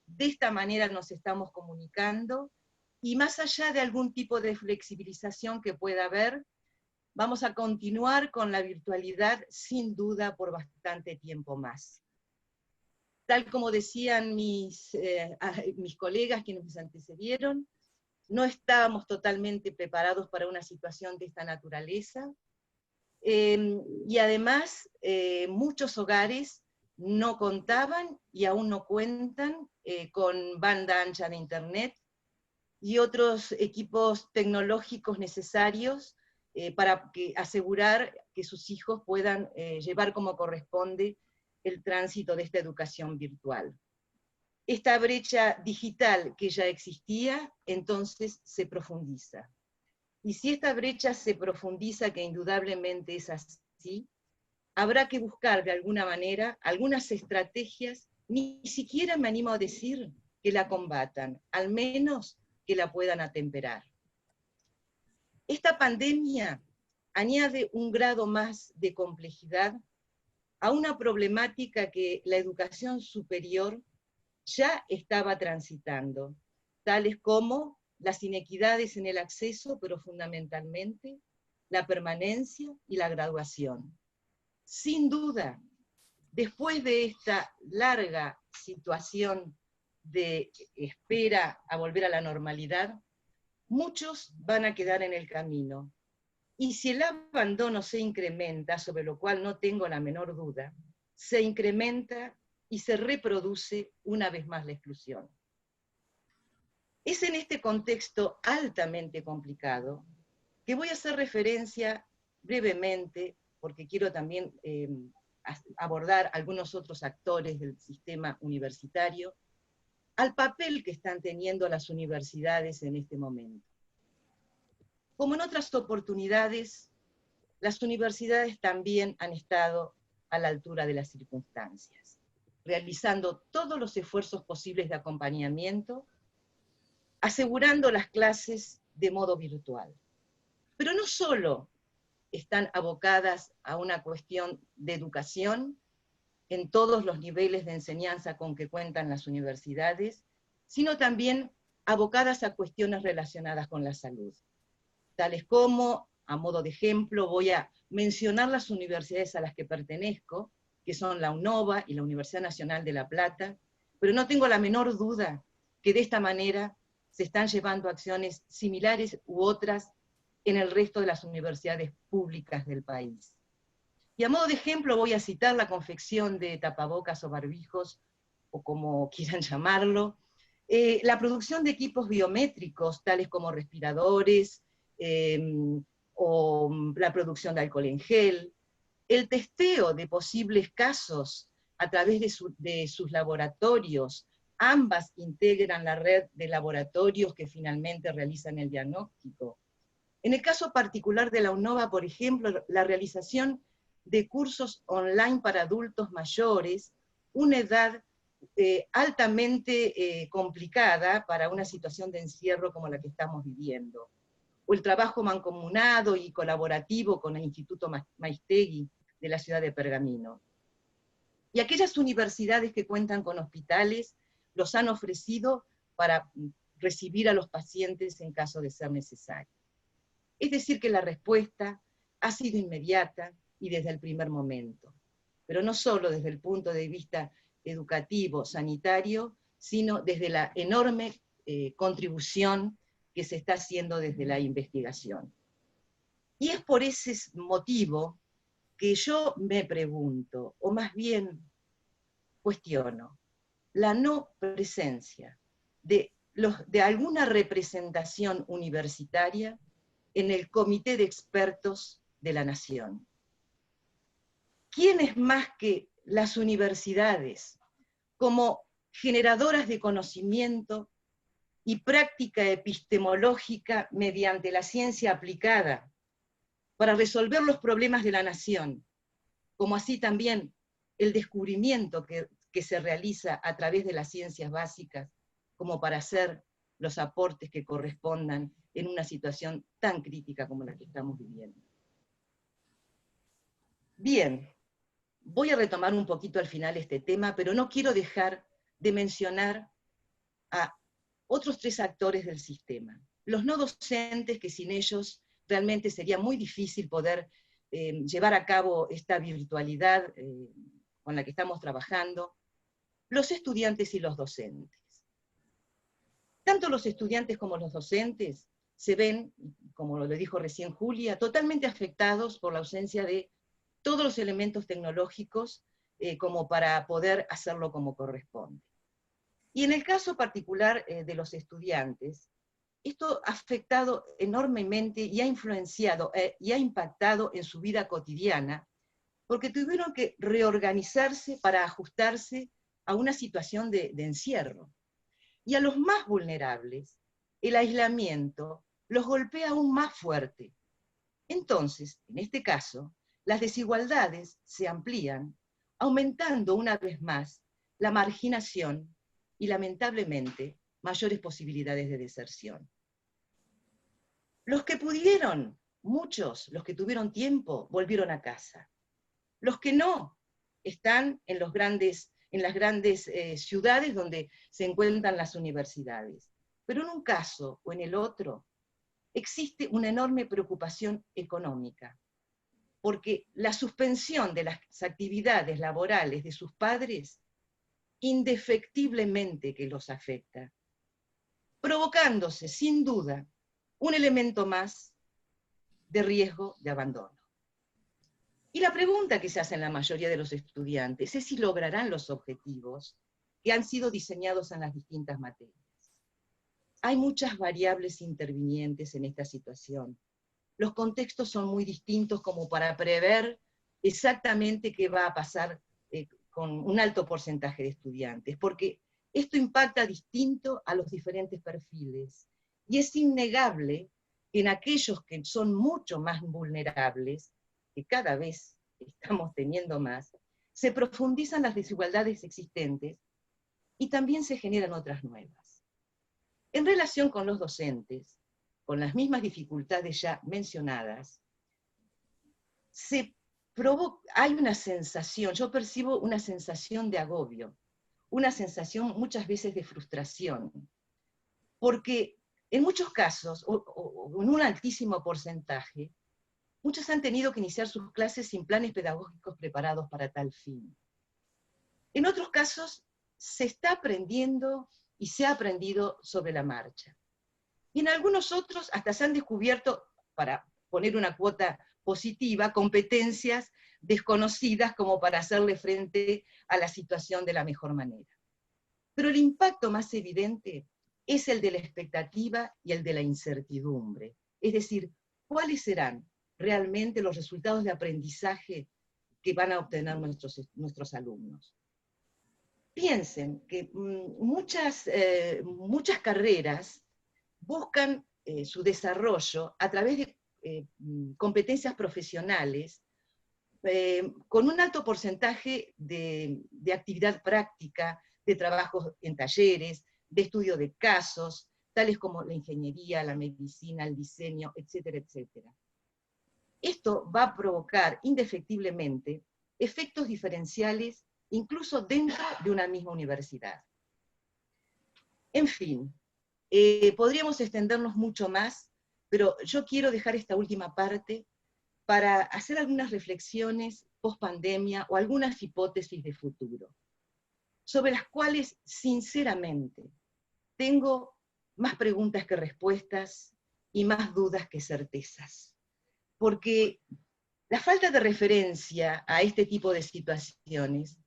De esta manera nos estamos comunicando, y más allá de algún tipo de flexibilización que pueda haber, vamos a continuar con la virtualidad sin duda por bastante tiempo más. Tal como decían mis colegas quienes nos antecedieron, no estábamos totalmente preparados para una situación de esta naturaleza, y además muchos hogares no contaban y aún no cuentan con banda ancha de internet y otros equipos tecnológicos necesarios para asegurar que sus hijos puedan llevar como corresponde el tránsito de esta educación virtual. Esta brecha digital que ya existía, entonces se profundiza. Y si esta brecha se profundiza, que indudablemente es así, habrá que buscar de alguna manera algunas estrategias, ni siquiera me animo a decir que la combatan, al menos que la puedan atemperar. Esta pandemia añade un grado más de complejidad a una problemática que la educación superior ya estaba transitando, tales como las inequidades en el acceso, pero fundamentalmente la permanencia y la graduación. Sin duda, después de esta larga situación de espera a volver a la normalidad, muchos van a quedar en el camino. Y si el abandono se incrementa, sobre lo cual no tengo la menor duda, se incrementa y se reproduce una vez más la exclusión. Es en este contexto altamente complicado que voy a hacer referencia brevemente, porque quiero también abordar algunos otros actores del sistema universitario, al papel que están teniendo las universidades en este momento. Como en otras oportunidades, las universidades también han estado a la altura de las circunstancias, realizando todos los esfuerzos posibles de acompañamiento, asegurando las clases de modo virtual. Pero no solo están abocadas a una cuestión de educación en todos los niveles de enseñanza con que cuentan las universidades, sino también abocadas a cuestiones relacionadas con la salud, tales como, a modo de ejemplo, voy a mencionar las universidades a las que pertenezco, que son la UNOVA y la Universidad Nacional de La Plata, pero no tengo la menor duda que de esta manera se están llevando acciones similares u otras en el resto de las universidades públicas del país. Y a modo de ejemplo voy a citar la confección de tapabocas o barbijos, o como quieran llamarlo, la producción de equipos biométricos, tales como respiradores, o la producción de alcohol en gel, el testeo de posibles casos a través de sus laboratorios. Ambas integran la red de laboratorios que finalmente realizan el diagnóstico. En el caso particular de la UNOVA, por ejemplo, la realización de cursos online para adultos mayores, una edad altamente complicada para una situación de encierro como la que estamos viviendo. O el trabajo mancomunado y colaborativo con el Instituto Maistegui de la ciudad de Pergamino. Y aquellas universidades que cuentan con hospitales los han ofrecido para recibir a los pacientes en caso de ser necesario. Es decir, que la respuesta ha sido inmediata y desde el primer momento, pero no solo desde el punto de vista educativo, sanitario, sino desde la enorme contribución que se está haciendo desde la investigación. Y es por ese motivo que yo me pregunto, o más bien cuestiono, la no presencia de de alguna representación universitaria en el comité de expertos de la nación. ¿Quiénes más que las universidades, como generadoras de conocimiento y práctica epistemológica mediante la ciencia aplicada para resolver los problemas de la nación, como así también el descubrimiento que se realiza a través de las ciencias básicas, como para hacer los aportes que correspondan en una situación tan crítica como la que estamos viviendo? Bien, voy a retomar un poquito al final este tema, pero no quiero dejar de mencionar a otros 3 actores del sistema. Los no docentes, que sin ellos realmente sería muy difícil poder llevar a cabo esta virtualidad con la que estamos trabajando, los estudiantes y los docentes. Tanto los estudiantes como los docentes se ven, como lo dijo recién Julia, totalmente afectados por la ausencia de todos los elementos tecnológicos como para poder hacerlo como corresponde. Y en el caso particular de los estudiantes, esto ha afectado enormemente y ha influenciado y ha impactado en su vida cotidiana, porque tuvieron que reorganizarse para ajustarse a una situación de encierro. Y a los más vulnerables, el aislamiento los golpea aún más fuerte. Entonces, en este caso, las desigualdades se amplían, aumentando una vez más la marginación y, lamentablemente, mayores posibilidades de deserción. Los que pudieron, muchos, los que tuvieron tiempo, volvieron a casa. Los que no, están en las grandes ciudades donde se encuentran las universidades. Pero en un caso o en el otro, existe una enorme preocupación económica, porque la suspensión de las actividades laborales de sus padres indefectiblemente que los afecta, provocándose, sin duda, un elemento más de riesgo de abandono. Y la pregunta que se hace en la mayoría de los estudiantes es si lograrán los objetivos que han sido diseñados en las distintas materias. Hay muchas variables intervinientes en esta situación. Los contextos son muy distintos como para prever exactamente qué va a pasar con un alto porcentaje de estudiantes, porque esto impacta distinto a los diferentes perfiles. Y es innegable que en aquellos que son mucho más vulnerables, que cada vez estamos teniendo más, se profundizan las desigualdades existentes y también se generan otras nuevas. En relación con los docentes, con las mismas dificultades ya mencionadas, hay una sensación, yo percibo una sensación de agobio, una sensación muchas veces de frustración, porque en muchos casos, o en un altísimo porcentaje, muchos han tenido que iniciar sus clases sin planes pedagógicos preparados para tal fin. En otros casos, se está aprendiendo y se ha aprendido sobre la marcha. Y en algunos otros hasta se han descubierto, para poner una cuota positiva, competencias desconocidas como para hacerle frente a la situación de la mejor manera. Pero el impacto más evidente es el de la expectativa y el de la incertidumbre. Es decir, ¿cuáles serán realmente los resultados de aprendizaje que van a obtener nuestros alumnos? Piensen que muchas carreras buscan su desarrollo a través de competencias profesionales con un alto porcentaje de actividad práctica, de trabajos en talleres, de estudio de casos, tales como la ingeniería, la medicina, el diseño, etcétera, etcétera. Esto va a provocar indefectiblemente efectos diferenciales incluso dentro de una misma universidad. En fin, podríamos extendernos mucho más, pero yo quiero dejar esta última parte para hacer algunas reflexiones post-pandemia o algunas hipótesis de futuro, sobre las cuales, sinceramente, tengo más preguntas que respuestas y más dudas que certezas. Porque la falta de referencia a este tipo de situaciones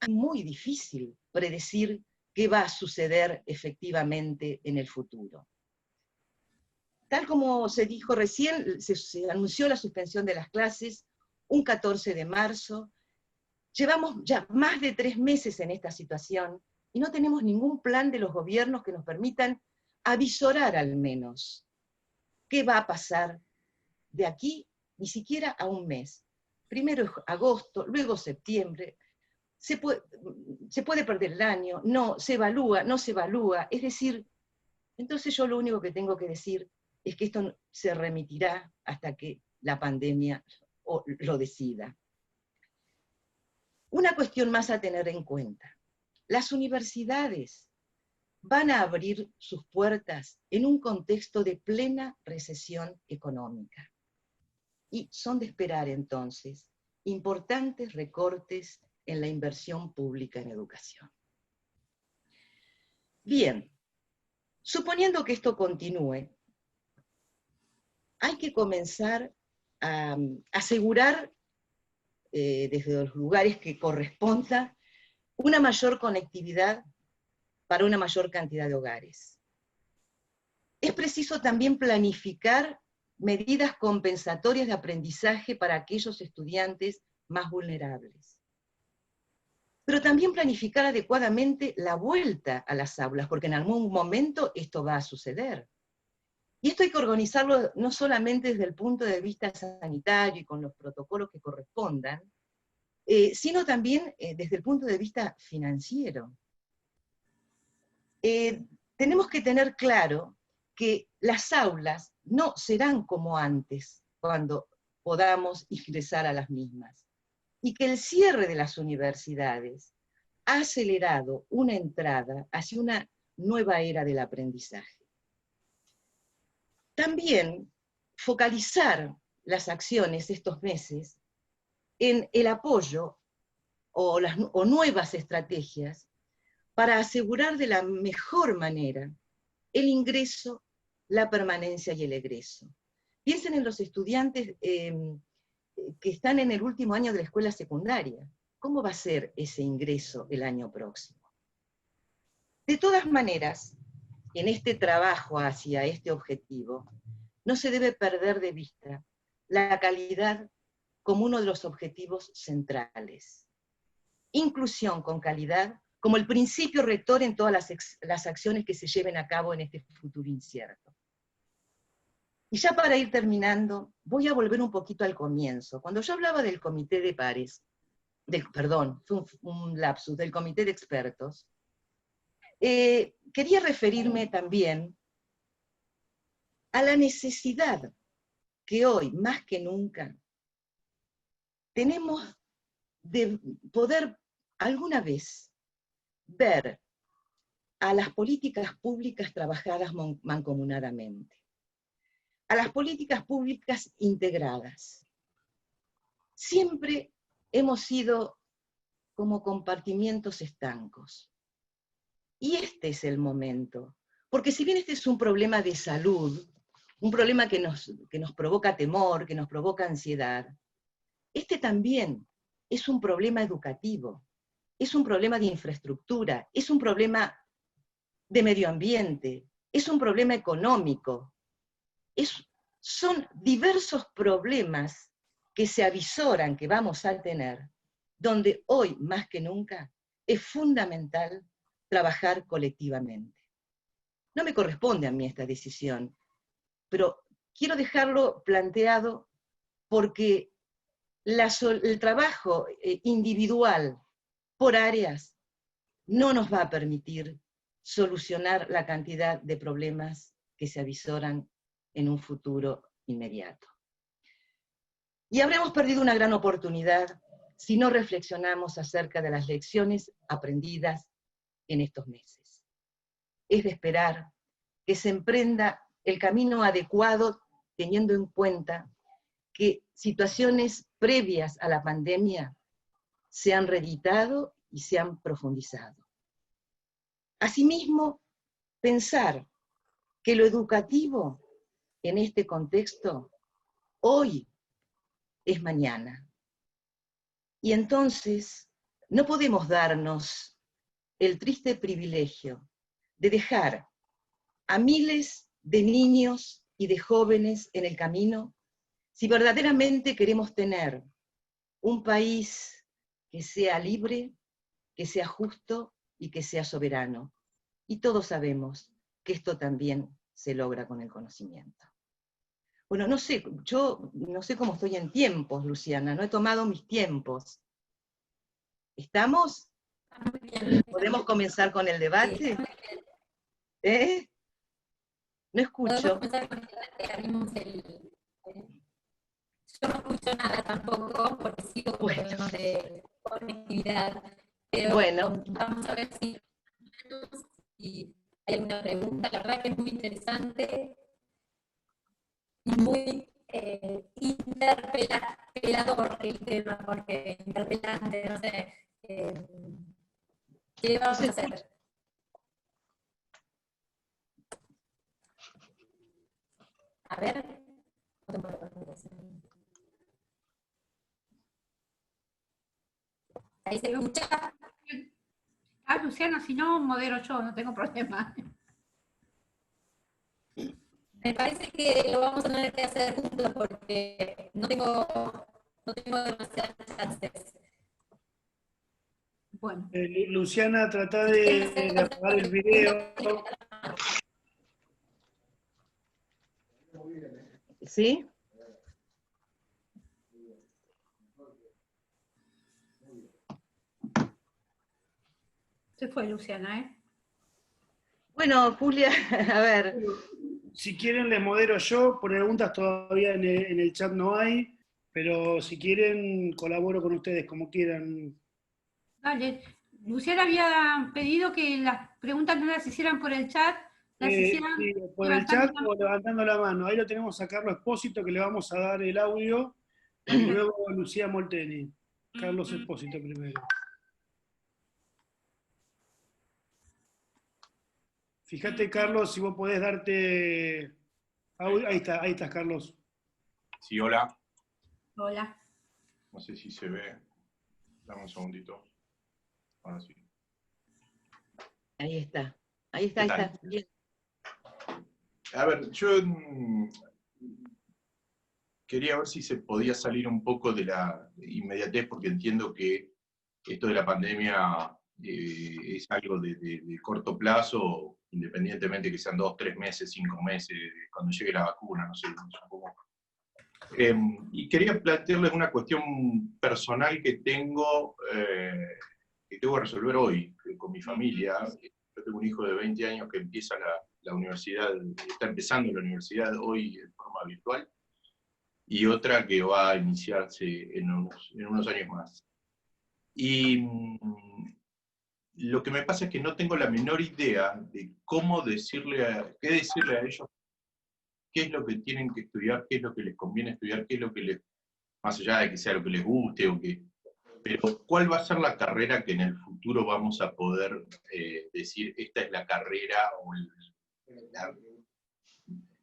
es muy difícil predecir qué va a suceder efectivamente en el futuro. Tal como se dijo recién, se anunció la suspensión de las clases un 14 de marzo. Llevamos ya más de 3 meses en esta situación y no tenemos ningún plan de los gobiernos que nos permitan avisorar al menos qué va a pasar de aquí ni siquiera a un mes. Primero es agosto, luego septiembre, se puede perder el año, no, se evalúa, no se evalúa, es decir, entonces yo lo único que tengo que decir es que esto se remitirá hasta que la pandemia lo decida. Una cuestión más a tener en cuenta. Las universidades van a abrir sus puertas en un contexto de plena recesión económica. Y son de esperar entonces importantes recortes en la inversión pública en educación. Bien, suponiendo que esto continúe, hay que comenzar a asegurar desde los lugares que corresponda una mayor conectividad para una mayor cantidad de hogares. Es preciso también planificar medidas compensatorias de aprendizaje para aquellos estudiantes más vulnerables. Pero también planificar adecuadamente la vuelta a las aulas, porque en algún momento esto va a suceder. Y esto hay que organizarlo no solamente desde el punto de vista sanitario y con los protocolos que correspondan, sino también desde el punto de vista financiero. Tenemos que tener claro que las aulas no serán como antes, cuando podamos ingresar a las mismas, y que el cierre de las universidades ha acelerado una entrada hacia una nueva era del aprendizaje. También focalizar las acciones estos meses en el apoyo o nuevas estrategias para asegurar de la mejor manera el ingreso, la permanencia y el egreso. Piensen en los estudiantes que están en el último año de la escuela secundaria. ¿Cómo va a ser ese ingreso el año próximo? De todas maneras, en este trabajo hacia este objetivo, no se debe perder de vista la calidad como uno de los objetivos centrales. Inclusión con calidad como el principio rector en todas las acciones que se lleven a cabo en este futuro incierto. Y ya para ir terminando, voy a volver un poquito al comienzo. Cuando yo hablaba del comité de pares, perdón, fue un lapsus, del comité de expertos, quería referirme también a la necesidad que hoy, más que nunca, tenemos de poder alguna vez ver a las políticas públicas trabajadas mancomunadamente, a las políticas públicas integradas. Siempre hemos sido como compartimientos estancos. Y este es el momento, porque si bien este es un problema de salud, un problema que nos provoca temor, que nos provoca ansiedad, este también es un problema educativo, es un problema de infraestructura, es un problema de medio ambiente, es un problema económico. Son diversos problemas que se avisoran que vamos a tener, donde hoy más que nunca es fundamental trabajar colectivamente. No me corresponde a mí esta decisión, pero quiero dejarlo planteado porque el trabajo individual por áreas no nos va a permitir solucionar la cantidad de problemas que se avisoran en un futuro inmediato. Y habremos perdido una gran oportunidad si no reflexionamos acerca de las lecciones aprendidas en estos meses. Es de esperar que se emprenda el camino adecuado teniendo en cuenta que situaciones previas a la pandemia se han reeditado y se han profundizado. Asimismo, pensar que lo educativo en este contexto hoy es mañana. Y entonces no podemos darnos el triste privilegio de dejar a miles de niños y de jóvenes en el camino, si verdaderamente queremos tener un país que sea libre, que sea justo y que sea soberano. Y todos sabemos que esto también se logra con el conocimiento. Bueno, no sé, yo no sé cómo estoy en tiempos, Luciana, no he tomado mis tiempos. ¿Estamos? ¿Podemos comenzar con el debate? ¿Eh? No escucho. Yo no escucho nada tampoco, porque sigo con problemas de conectividad, pero bueno, vamos a ver si hay alguna pregunta. La verdad que es muy interesante y muy interpelador el tema, porque interpelante, no sé, ¿qué vamos a hacer? A ver, ahí se escucha. Ah, Luciana, si no, modero yo, no tengo problema. Me parece que lo vamos a tener que hacer juntos porque no tengo demasiadas chances. Bueno. Luciana, trata de apagar el video. ¿Sí? Se fue Luciana, ¿eh? Bueno, Julia, a ver. Si quieren les modero yo, preguntas todavía en el chat no hay, pero si quieren colaboro con ustedes como quieran. Dale. Luciana había pedido que las preguntas no las hicieran por el chat, las hicieran Sí, por el chat o levantando la mano. Ahí lo tenemos a Carlos Espósito, que le vamos a dar el audio, y luego a Lucía Molteni. Carlos Espósito primero. Fíjate, Carlos, si vos podés darte... Ahí estás, Carlos. Sí, hola. Hola. No sé si se ve. Dame un segundito. Ahora sí. Ahí está. Ahí está. Bien. A ver, yo quería ver si se podía salir un poco de la inmediatez, porque entiendo que esto de la pandemia es algo de corto plazo, independientemente que sean 2, 3 meses, 5 meses, cuando llegue la vacuna, no sé, supongo. Y quería plantearles una cuestión personal que tengo que resolver hoy con mi familia. Yo tengo un hijo de 20 años que empieza la universidad, está empezando la universidad hoy en forma virtual, y otra que va a iniciarse en unos años más. Y lo que me pasa es que no tengo la menor idea de cómo qué decirle a ellos, qué es lo que tienen que estudiar, qué es lo que les conviene estudiar, qué es lo que les, más allá de que sea lo que les guste, pero cuál va a ser la carrera que en el futuro vamos a poder decir, esta es la carrera o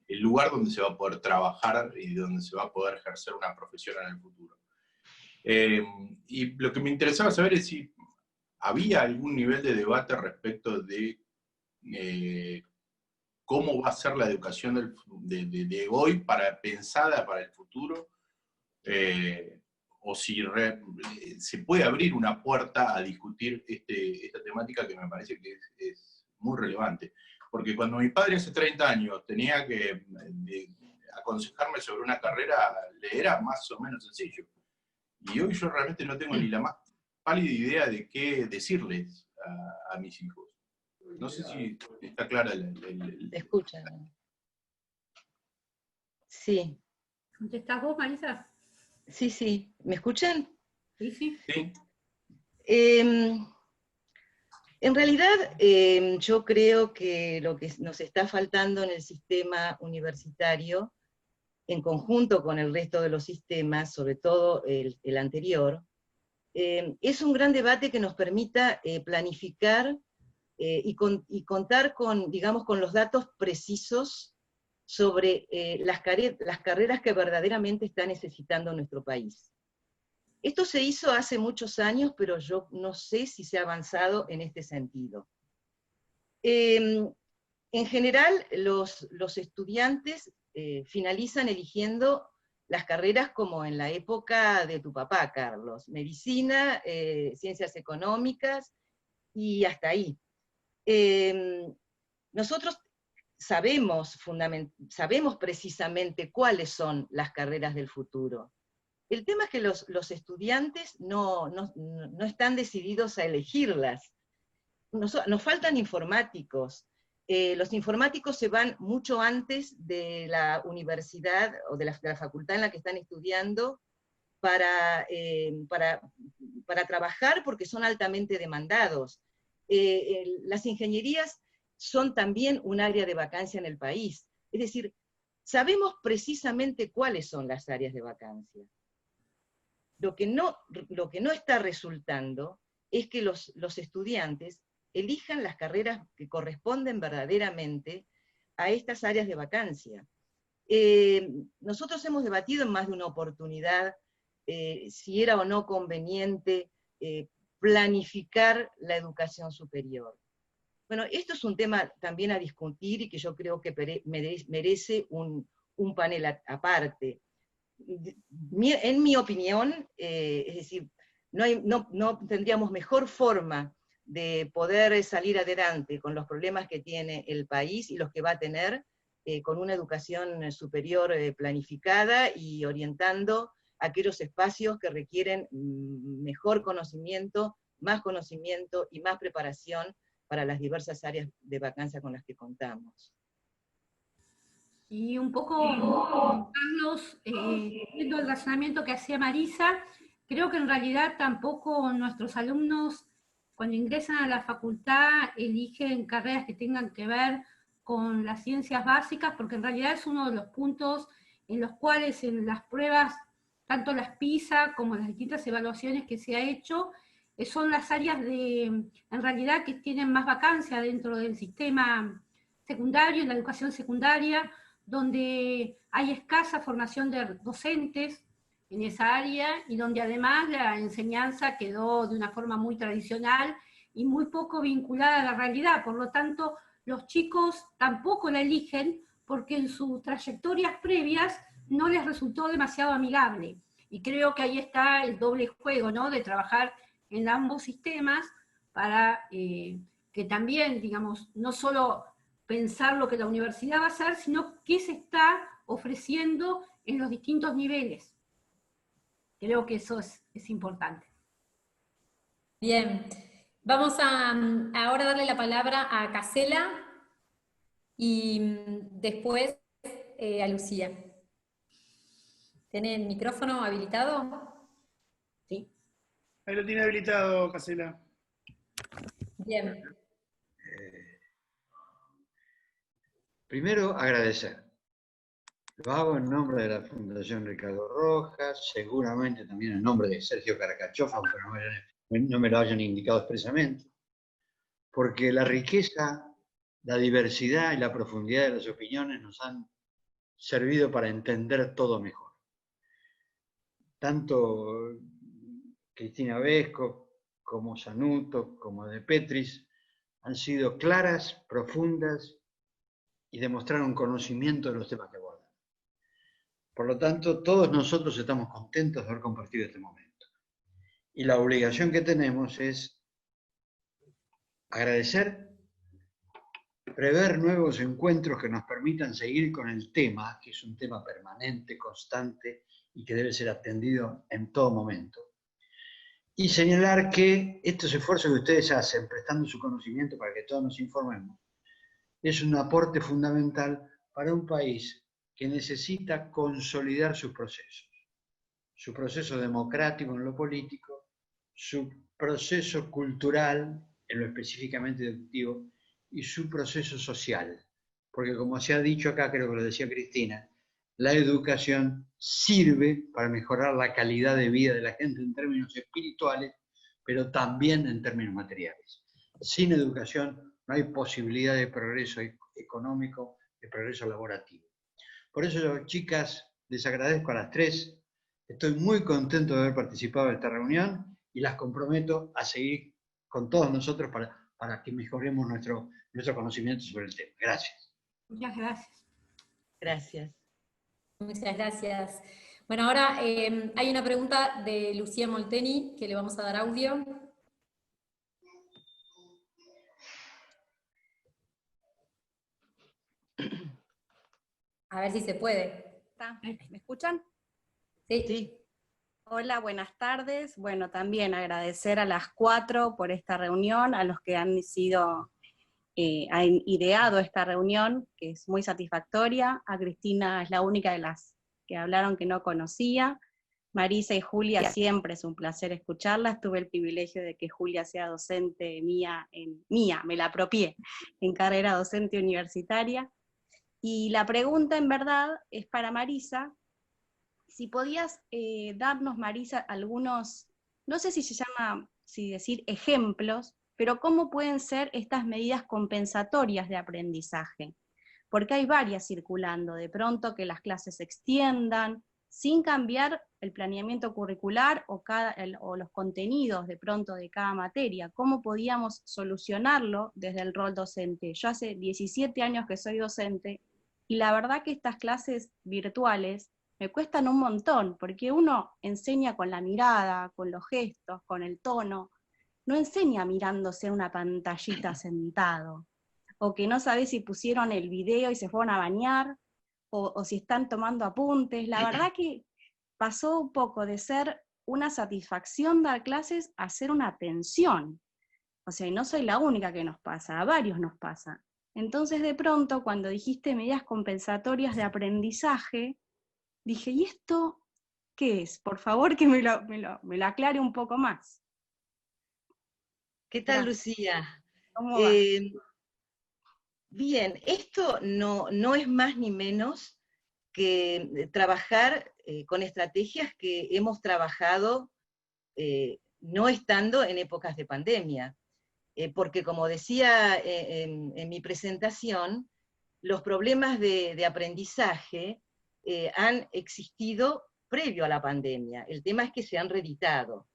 el lugar donde se va a poder trabajar y donde se va a poder ejercer una profesión en el futuro. Y lo que me interesaba saber es si había algún nivel de debate respecto de cómo va a ser la educación de hoy pensada para el futuro, o si se puede abrir una puerta a discutir esta temática que me parece que es muy relevante. Porque cuando mi padre hace 30 años tenía que aconsejarme sobre una carrera, le era más o menos sencillo. Y hoy yo realmente no tengo ni la más pálida idea de qué decirles a mis hijos. No sé si está clara ¿Te escuchan? Sí. ¿Contestás vos, Marisa? Sí. ¿Me escuchan? Sí. Sí. En realidad, yo creo que lo que nos está faltando en el sistema universitario, en conjunto con el resto de los sistemas, sobre todo el anterior, es un gran debate que nos permita planificar y contar con, digamos, con los datos precisos sobre las carreras que verdaderamente está necesitando nuestro país. Esto se hizo hace muchos años, pero yo no sé si se ha avanzado en este sentido. En general, los estudiantes finalizan eligiendo las carreras como en la época de tu papá, Carlos, medicina, ciencias económicas, y hasta ahí. Nosotros sabemos precisamente cuáles son las carreras del futuro. El tema es que los estudiantes no están decididos a elegirlas. Nos faltan informáticos. Los informáticos se van mucho antes de la universidad o de la facultad en la que están estudiando para trabajar porque son altamente demandados. Las ingenierías son también un área de vacancia en el país. Es decir, sabemos precisamente cuáles son las áreas de vacancia. Lo que no está resultando es que los estudiantes elijan las carreras que corresponden verdaderamente a estas áreas de vacancia. Nosotros hemos debatido en más de una oportunidad si era o no conveniente planificar la educación superior. Bueno, esto es un tema también a discutir y que yo creo que merece un panel aparte. En mi opinión, es decir, no tendríamos mejor forma de poder salir adelante con los problemas que tiene el país y los que va a tener con una educación superior planificada y orientando aquellos espacios que requieren mejor conocimiento, más conocimiento y más preparación para las diversas áreas de vacancia con las que contamos. Y un poco, Carlos, viendo el razonamiento que hacía Marisa, creo que en realidad tampoco nuestros alumnos, cuando ingresan a la facultad, eligen carreras que tengan que ver con las ciencias básicas, porque en realidad es uno de los puntos en los cuales en las pruebas, tanto las PISA como las distintas evaluaciones que se ha hecho, son las áreas en realidad que tienen más vacancia dentro del sistema secundario, en la educación secundaria, donde hay escasa formación de docentes en esa área y donde además la enseñanza quedó de una forma muy tradicional y muy poco vinculada a la realidad. Por lo tanto, los chicos tampoco la eligen porque en sus trayectorias previas no les resultó demasiado amigable. Y creo que ahí está el doble juego, ¿no?, de trabajar en ambos sistemas para que también, digamos, no solo pensar lo que la universidad va a hacer, sino qué se está ofreciendo en los distintos niveles. Creo que eso es importante. Bien, vamos a ahora darle la palabra a Casela y después a Lucía. ¿Tiene el micrófono habilitado? Sí. Ahí lo tiene habilitado, Casela. Bien. Primero, agradecer. Lo hago en nombre de la Fundación Ricardo Rojas, seguramente también en nombre de Sergio Karakachov, aunque no me lo hayan indicado expresamente, porque la riqueza, la diversidad y la profundidad de las opiniones nos han servido para entender todo mejor. Tanto Cristina Vesco, como Sanuto, como De Petris, han sido claras, profundas y demostraron conocimiento de los temas que abordan. Por lo tanto, todos nosotros estamos contentos de haber compartido este momento. Y la obligación que tenemos es agradecer, prever nuevos encuentros que nos permitan seguir con el tema, que es un tema permanente, constante y que debe ser atendido en todo momento. Y señalar que estos esfuerzos que ustedes hacen, prestando su conocimiento para que todos nos informemos, es un aporte fundamental para un país que necesita consolidar sus procesos. Su proceso democrático en lo político, su proceso cultural en lo específicamente educativo y su proceso social. Porque como se ha dicho acá, creo que lo decía Cristina, la educación sirve para mejorar la calidad de vida de la gente en términos espirituales, pero también en términos materiales. Sin educación no hay posibilidad de progreso económico, de progreso laborativo. Por eso, chicas, les agradezco a las tres Estoy muy contento de haber participado en esta reunión y las comprometo a seguir con todos nosotros para que mejoremos nuestro conocimiento sobre el tema. Gracias. Muchas gracias. Gracias. Muchas gracias. Bueno, ahora hay una pregunta de Lucía Molteni, que le vamos a dar audio. A ver si se puede. ¿Me escuchan? Sí. Sí. Hola, buenas tardes. Bueno, también agradecer a las 4 por esta reunión, a los que han ideado esta reunión, que es muy satisfactoria. A Cristina es la única de las que hablaron que no conocía. Marisa y Julia, siempre es un placer escucharlas. Tuve el privilegio de que Julia sea docente mía, me la apropié, en carrera docente universitaria. Y la pregunta en verdad es para Marisa. Si podías darnos, Marisa, algunos, no sé si se llama, si decir ejemplos, pero cómo pueden ser estas medidas compensatorias de aprendizaje. Porque hay varias circulando, de pronto que las clases se extiendan, sin cambiar el planeamiento curricular o los contenidos de pronto de cada materia. ¿Cómo podíamos solucionarlo desde el rol docente? Yo hace 17 años que soy docente, y la verdad que estas clases virtuales me cuestan un montón, porque uno enseña con la mirada, con los gestos, con el tono, no enseña mirándose a una pantallita sentado, o que no sabe si pusieron el video y se fueron a bañar, o si están tomando apuntes. La verdad que pasó un poco de ser una satisfacción dar clases a ser una tensión. O sea, y no soy la única que nos pasa, a varios nos pasa. Entonces de pronto, cuando dijiste medidas compensatorias de aprendizaje, dije, ¿y esto qué es? Por favor que me lo aclare un poco más. ¿Qué tal, Gracias. Lucía? ¿Cómo va? Bien, esto no es más ni menos que trabajar con estrategias que hemos trabajado no estando en épocas de pandemia. Porque como decía en mi presentación, los problemas de aprendizaje han existido previo a la pandemia. El tema es que se han reeditado.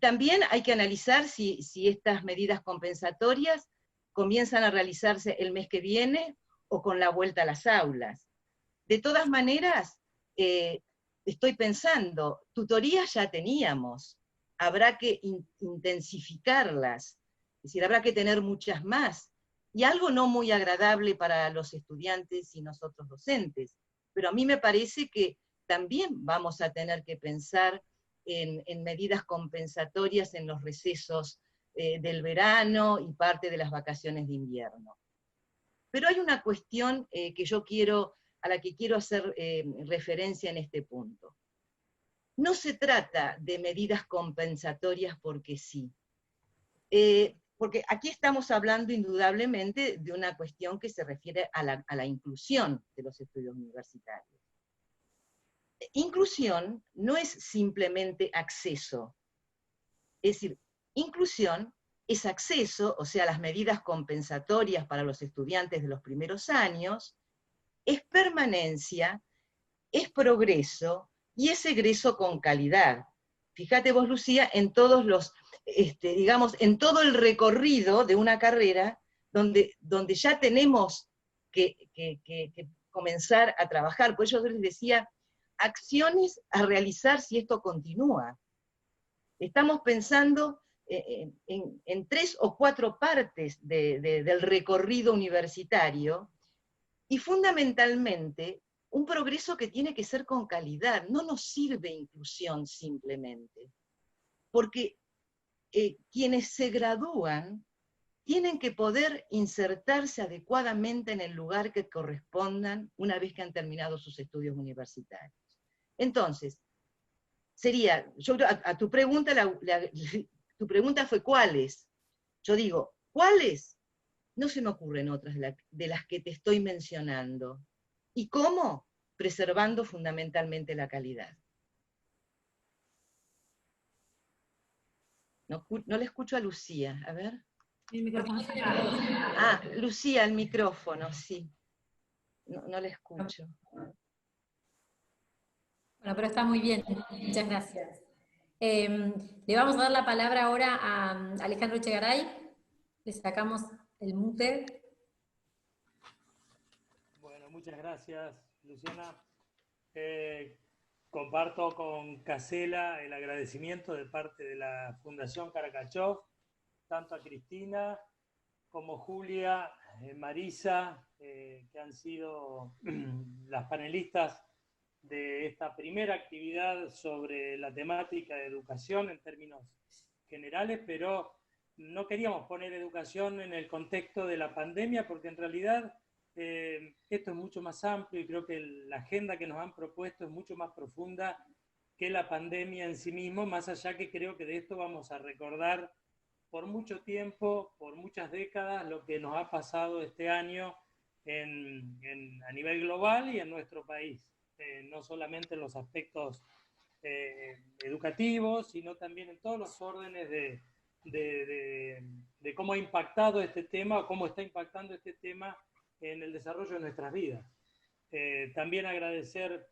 También hay que analizar si estas medidas compensatorias comienzan a realizarse el mes que viene o con la vuelta a las aulas. De todas maneras, estoy pensando, tutorías ya teníamos, habrá que intensificarlas, es decir, habrá que tener muchas más, y algo no muy agradable para los estudiantes y nosotros docentes, pero a mí me parece que también vamos a tener que pensar en medidas compensatorias en los recesos del verano y parte de las vacaciones de invierno. Pero hay una cuestión a la que quiero hacer referencia en este punto. No se trata de medidas compensatorias porque sí. Porque aquí estamos hablando indudablemente de una cuestión que se refiere a la inclusión de los estudios universitarios. Inclusión no es simplemente acceso. Es decir, inclusión es acceso, o sea, las medidas compensatorias para los estudiantes de los primeros años, es permanencia, es progreso y es egreso con calidad. Fíjate vos, Lucía, en todos los, digamos, en todo el recorrido de una carrera donde ya tenemos que comenzar a trabajar. Por eso yo les decía, acciones a realizar si esto continúa. Estamos pensando en 3 o 4 partes del recorrido universitario, y fundamentalmente un progreso que tiene que ser con calidad. No nos sirve inclusión simplemente, porque quienes se gradúan tienen que poder insertarse adecuadamente en el lugar que correspondan una vez que han terminado sus estudios universitarios. Entonces, sería, yo creo, a tu pregunta, tu pregunta fue ¿cuáles? Yo digo, ¿cuáles? No se me ocurren otras de las que te estoy mencionando. ¿Y cómo? Preservando fundamentalmente la calidad. No le escucho a Lucía, a ver. El micrófono cerrado. Ah, Lucía, el micrófono, sí. No le escucho. Bueno, Bueno, pero está muy bien, muchas gracias. Le vamos a dar la palabra ahora a Alejandro Echegaray. Le sacamos el mute. Bueno, muchas gracias, Luciana. Comparto con Casela el agradecimiento de parte de la Fundación Karakachov, tanto a Cristina como Julia, Marisa, que han sido las panelistas de esta primera actividad sobre la temática de educación en términos generales, pero no queríamos poner educación en el contexto de la pandemia, porque en realidad esto es mucho más amplio y creo que la agenda que nos han propuesto es mucho más profunda que la pandemia en sí mismo, más allá que creo que de esto vamos a recordar por mucho tiempo, por muchas décadas, lo que nos ha pasado este año a nivel global y en nuestro país. No solamente en los aspectos educativos, sino también en todos los órdenes de cómo ha impactado este tema o cómo está impactando este tema en el desarrollo de nuestras vidas. También agradecer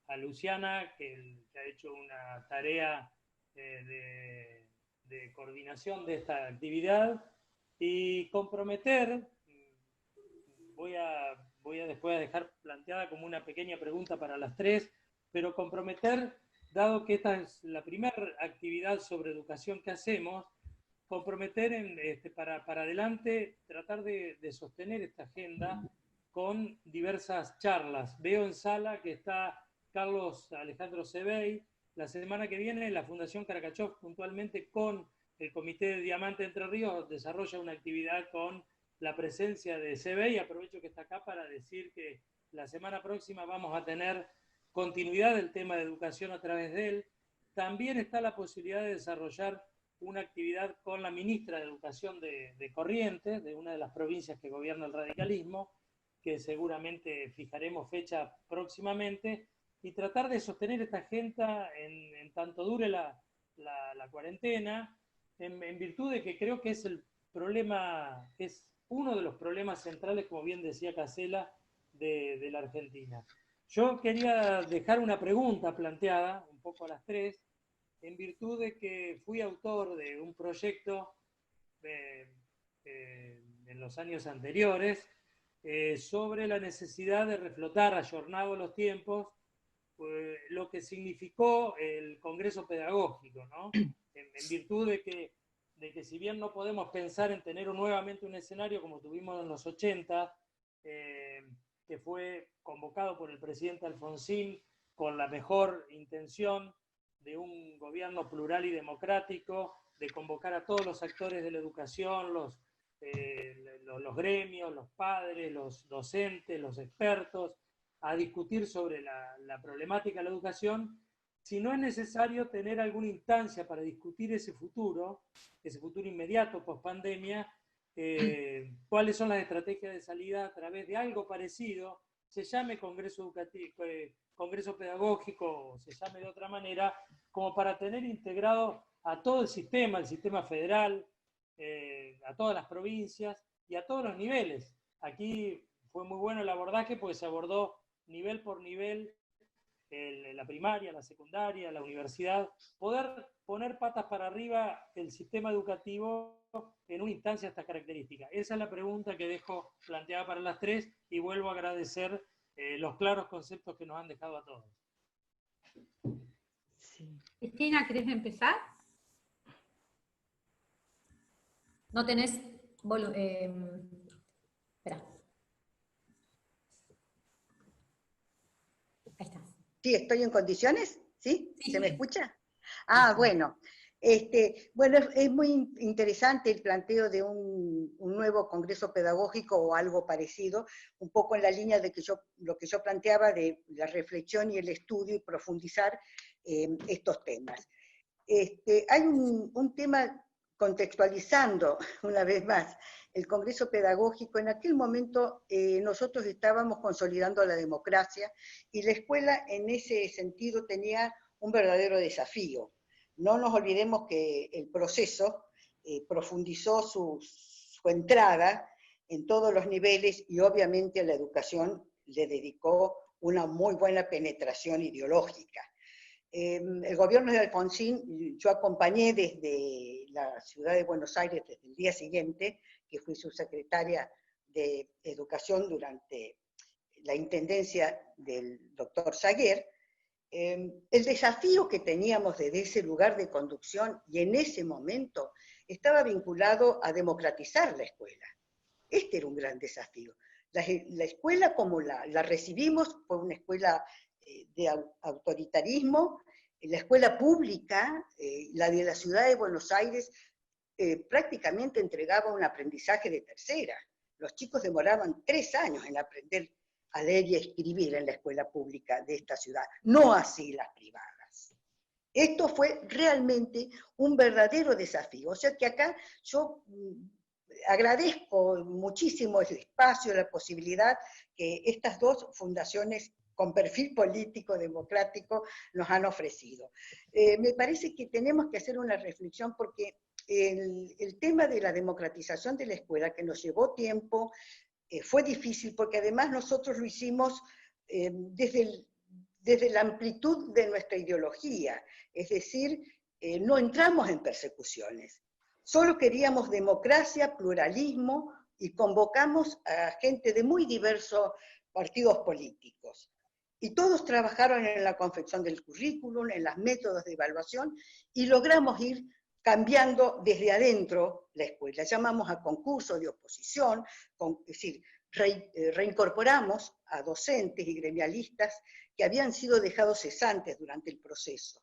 a Luciana, que ha hecho una tarea de coordinación de esta actividad, y comprometer, voy a después dejar planteada como una pequeña pregunta para las tres, pero comprometer, dado que esta es la primera actividad sobre educación que hacemos, comprometer para adelante, tratar de sostener esta agenda con diversas charlas. Veo en sala que está Carlos Alejandro Sebey. La semana que viene la Fundación Karakachov, puntualmente con el Comité de Diamante Entre Ríos, desarrolla una actividad con la presencia de Sebey. Aprovecho que está acá para decir que la semana próxima vamos a tener continuidad del tema de educación a través de él. También está la posibilidad de desarrollar una actividad con la ministra de Educación de Corrientes, de una de las provincias que gobierna el radicalismo, que seguramente fijaremos fecha próximamente, y tratar de sostener esta agenda en tanto dure la cuarentena, en virtud de que creo que es el problema, es uno de los problemas centrales, como bien decía Casela, de la Argentina. Yo quería dejar una pregunta planteada, un poco a las tres, en virtud de que fui autor de un proyecto en los años anteriores sobre la necesidad de reflotar, ayornados los tiempos, lo que significó el Congreso Pedagógico, ¿no? En virtud de que si bien no podemos pensar en tener nuevamente un escenario como tuvimos en los 80, que fue convocado por el presidente Alfonsín con la mejor intención de un gobierno plural y democrático, de convocar a todos los actores de la educación, los gremios, los padres, los docentes, los expertos, a discutir sobre la problemática de la educación, si no es necesario tener alguna instancia para discutir ese futuro inmediato, post-pandemia, cuáles son las estrategias de salida a través de algo parecido, se llame Congreso Educativo, Congreso Pedagógico, o se llame de otra manera, como para tener integrado a todo el sistema federal, a todas las provincias y a todos los niveles. Aquí fue muy bueno el abordaje porque se abordó nivel por nivel, la primaria, la secundaria, la universidad, poder poner patas para arriba el sistema educativo en una instancia de estas características. Esa es la pregunta que dejo planteada para las tres y vuelvo a agradecer los claros conceptos que nos han dejado a todos. Sí. Cristina, ¿querés empezar? No tenés... espera. Ahí está. Sí, ¿estoy en condiciones? ¿Sí? Sí. ¿Se me escucha? Ah, bueno. Bueno, es muy interesante el planteo de un nuevo Congreso Pedagógico o algo parecido, un poco en la línea de lo que yo planteaba de la reflexión y el estudio y profundizar estos temas. Hay un tema contextualizando, una vez más, el Congreso Pedagógico. En aquel momento nosotros estábamos consolidando la democracia y la escuela en ese sentido tenía un verdadero desafío. No nos olvidemos que el proceso profundizó su entrada en todos los niveles y obviamente la educación le dedicó una muy buena penetración ideológica. El gobierno de Alfonsín, yo acompañé desde la ciudad de Buenos Aires desde el día siguiente, que fui subsecretaria de Educación durante la intendencia del doctor Saguer. El desafío que teníamos desde ese lugar de conducción y en ese momento estaba vinculado a democratizar la escuela. Este era un gran desafío. La escuela como la recibimos fue una escuela de autoritarismo. La escuela pública, la de la ciudad de Buenos Aires, prácticamente entregaba un aprendizaje de tercera. Los chicos demoraban 3 años en aprender a leer y a escribir en la escuela pública de esta ciudad, no así las privadas. Esto fue realmente un verdadero desafío. O sea que acá yo agradezco muchísimo el espacio, la posibilidad que estas dos fundaciones con perfil político, democrático, nos han ofrecido. Me parece que tenemos que hacer una reflexión porque el tema de la democratización de la escuela, que nos llevó tiempo, fue difícil porque además nosotros lo hicimos desde la amplitud de nuestra ideología, es decir, no entramos en persecuciones, solo queríamos democracia, pluralismo y convocamos a gente de muy diversos partidos políticos. Y todos trabajaron en la confección del currículum, en los métodos de evaluación, y logramos ir cambiando desde adentro la escuela. Llamamos a concursos de oposición, es decir, reincorporamos a docentes y gremialistas que habían sido dejados cesantes durante el proceso.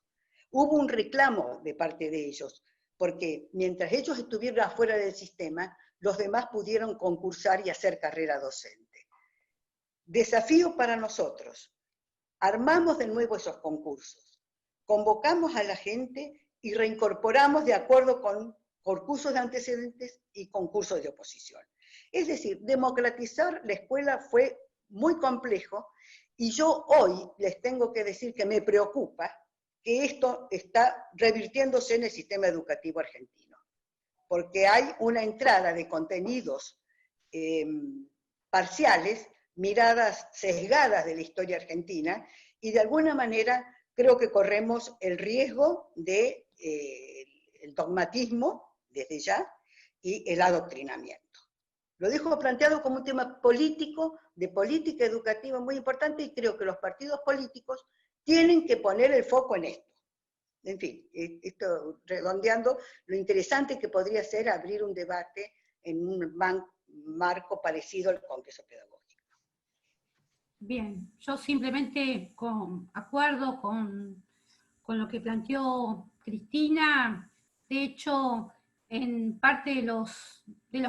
Hubo un reclamo de parte de ellos, porque mientras ellos estuvieran afuera del sistema, los demás pudieron concursar y hacer carrera docente. Desafío para nosotros. Armamos de nuevo esos concursos, convocamos a la gente y reincorporamos de acuerdo con concursos de antecedentes y concursos de oposición. Es decir, democratizar la escuela fue muy complejo y yo hoy les tengo que decir que me preocupa que esto está revirtiéndose en el sistema educativo argentino, porque hay una entrada de contenidos parciales, miradas sesgadas de la historia argentina, y de alguna manera creo que corremos el riesgo de el dogmatismo, desde ya, y el adoctrinamiento. Lo dejo planteado como un tema político, de política educativa muy importante, y creo que los partidos políticos tienen que poner el foco en esto. En fin, esto redondeando lo interesante que podría ser abrir un debate en un marco parecido al Congreso Pedagógico. Bien, yo simplemente acuerdo con lo que planteó Cristina. De hecho, en parte de los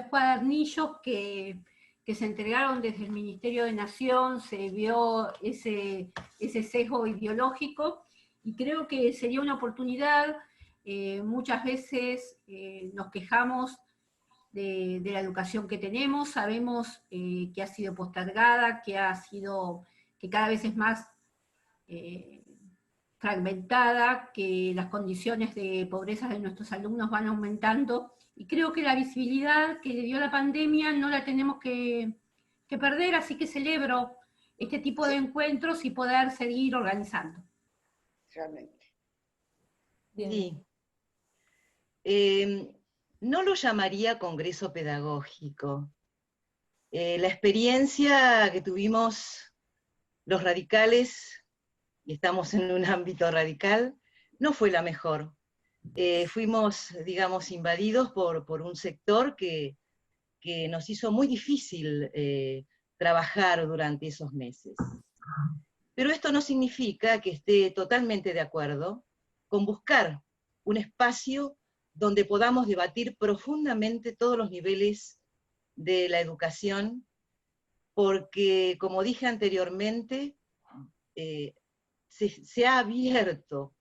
cuadernillos que se entregaron desde el Ministerio de Nación se vio ese sesgo ideológico, y creo que sería una oportunidad. Muchas veces nos quejamos de la educación que tenemos, sabemos que ha sido postergada, que cada vez es más fragmentada, que las condiciones de pobreza de nuestros alumnos van aumentando, y creo que la visibilidad que le dio la pandemia no la tenemos que perder, así que celebro este tipo de encuentros y poder seguir organizando. Realmente. Bien. Sí. No lo llamaría congreso pedagógico. La experiencia que tuvimos los radicales, y estamos en un ámbito radical, no fue la mejor. Fuimos, digamos, invadidos por un sector que nos hizo muy difícil trabajar durante esos meses. Pero esto no significa que esté totalmente de acuerdo con buscar un espacio donde podamos debatir profundamente todos los niveles de la educación, porque, como dije anteriormente, se ha abierto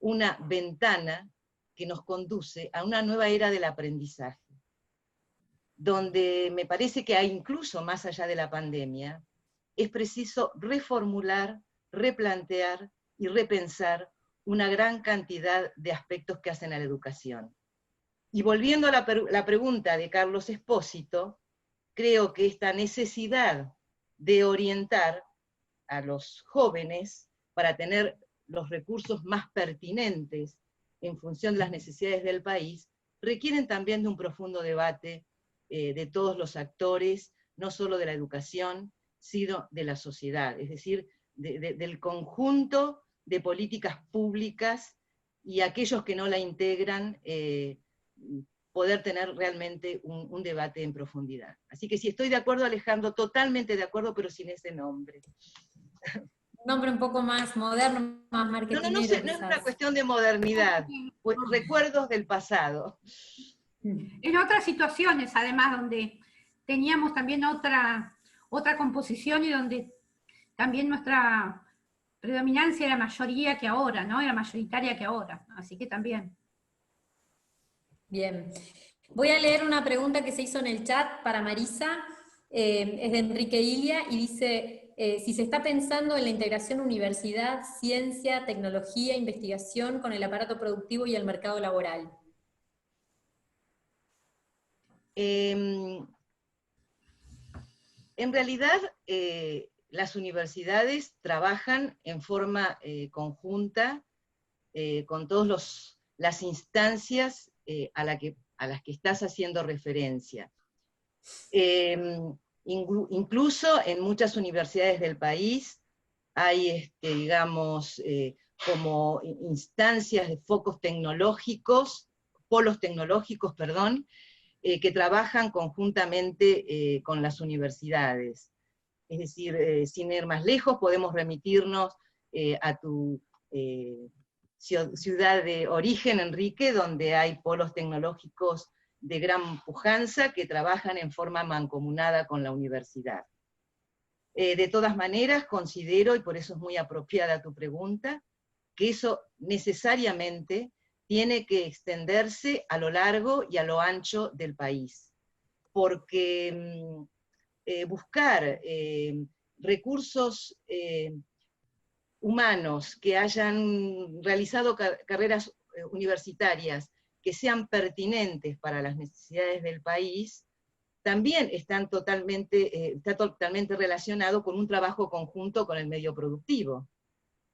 una ventana que nos conduce a una nueva era del aprendizaje, donde me parece que hay, incluso más allá de la pandemia, es preciso reformular, replantear y repensar una gran cantidad de aspectos que hacen a la educación. Y volviendo a la pregunta de Carlos Espósito, creo que esta necesidad de orientar a los jóvenes para tener los recursos más pertinentes en función de las necesidades del país, requieren también de un profundo debate de todos los actores, no solo de la educación, sino de la sociedad, es decir, del conjunto de políticas públicas, y aquellos que no la integran, poder tener realmente un debate en profundidad. Así que sí, estoy de acuerdo, Alejandro, totalmente de acuerdo, pero sin ese nombre. Un nombre un poco más moderno, más marketingero. No es una cuestión de modernidad, pues, recuerdos del pasado. En otras situaciones, además, donde teníamos también otra composición y donde también nuestra predominancia era mayoría que ahora, ¿no? Era mayoritaria que ahora, así que también. Bien. Voy a leer una pregunta que se hizo en el chat para Marisa, es de Enrique Ilia, y dice, si se está pensando en la integración universidad, ciencia, tecnología, investigación con el aparato productivo y el mercado laboral. En realidad, las universidades trabajan en forma conjunta con todas las instancias a las que estás haciendo referencia. Incluso en muchas universidades del país hay, digamos, como instancias de focos tecnológicos, polos tecnológicos, perdón, que trabajan conjuntamente con las universidades. Es decir, sin ir más lejos, podemos remitirnos a tu ciudad de origen, Enrique, donde hay polos tecnológicos de gran pujanza que trabajan en forma mancomunada con la universidad. De todas maneras, considero, y por eso es muy apropiada tu pregunta, que eso necesariamente tiene que extenderse a lo largo y a lo ancho del país, porque buscar recursos humanos que hayan realizado carreras universitarias que sean pertinentes para las necesidades del país, también está totalmente relacionado con un trabajo conjunto con el medio productivo,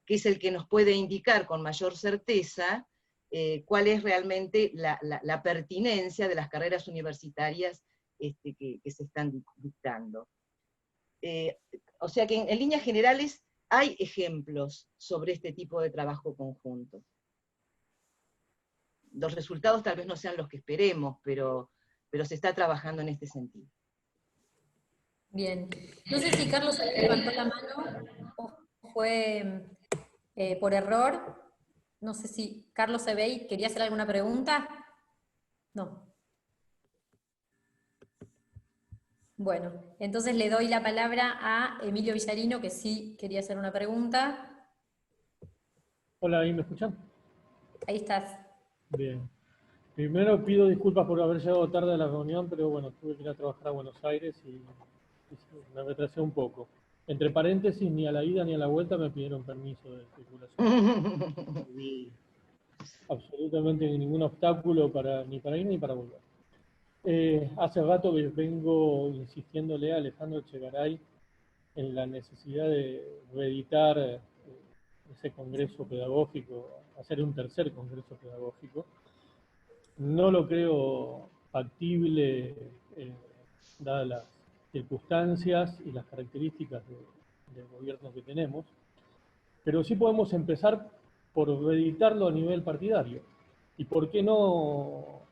que es el que nos puede indicar con mayor certeza cuál es realmente la pertinencia de las carreras universitarias que se están dictando. O sea que en líneas generales hay ejemplos sobre este tipo de trabajo conjunto. Los resultados tal vez no sean los que esperemos, pero se está trabajando en este sentido. Bien. No sé si Carlos levantó la mano o fue por error. No sé si Carlos Sebey quería hacer alguna pregunta. No. Bueno, entonces le doy la palabra a Emilio Villarino, que sí quería hacer una pregunta. Hola, ¿ahí me escuchan? Ahí estás. Bien. Primero pido disculpas por haber llegado tarde a la reunión, pero bueno, tuve que ir a trabajar a Buenos Aires y me retrasé un poco. Entre paréntesis, ni a la ida ni a la vuelta me pidieron permiso de circulación. No vi absolutamente ningún obstáculo ni para ir ni para volver. Hace rato que vengo insistiéndole a Alejandro Echegaray en la necesidad de reeditar ese congreso pedagógico, hacer un tercer congreso pedagógico. No lo creo factible, dadas las circunstancias y las características del gobierno que tenemos, pero sí podemos empezar por reeditarlo a nivel partidario. ¿Y por qué no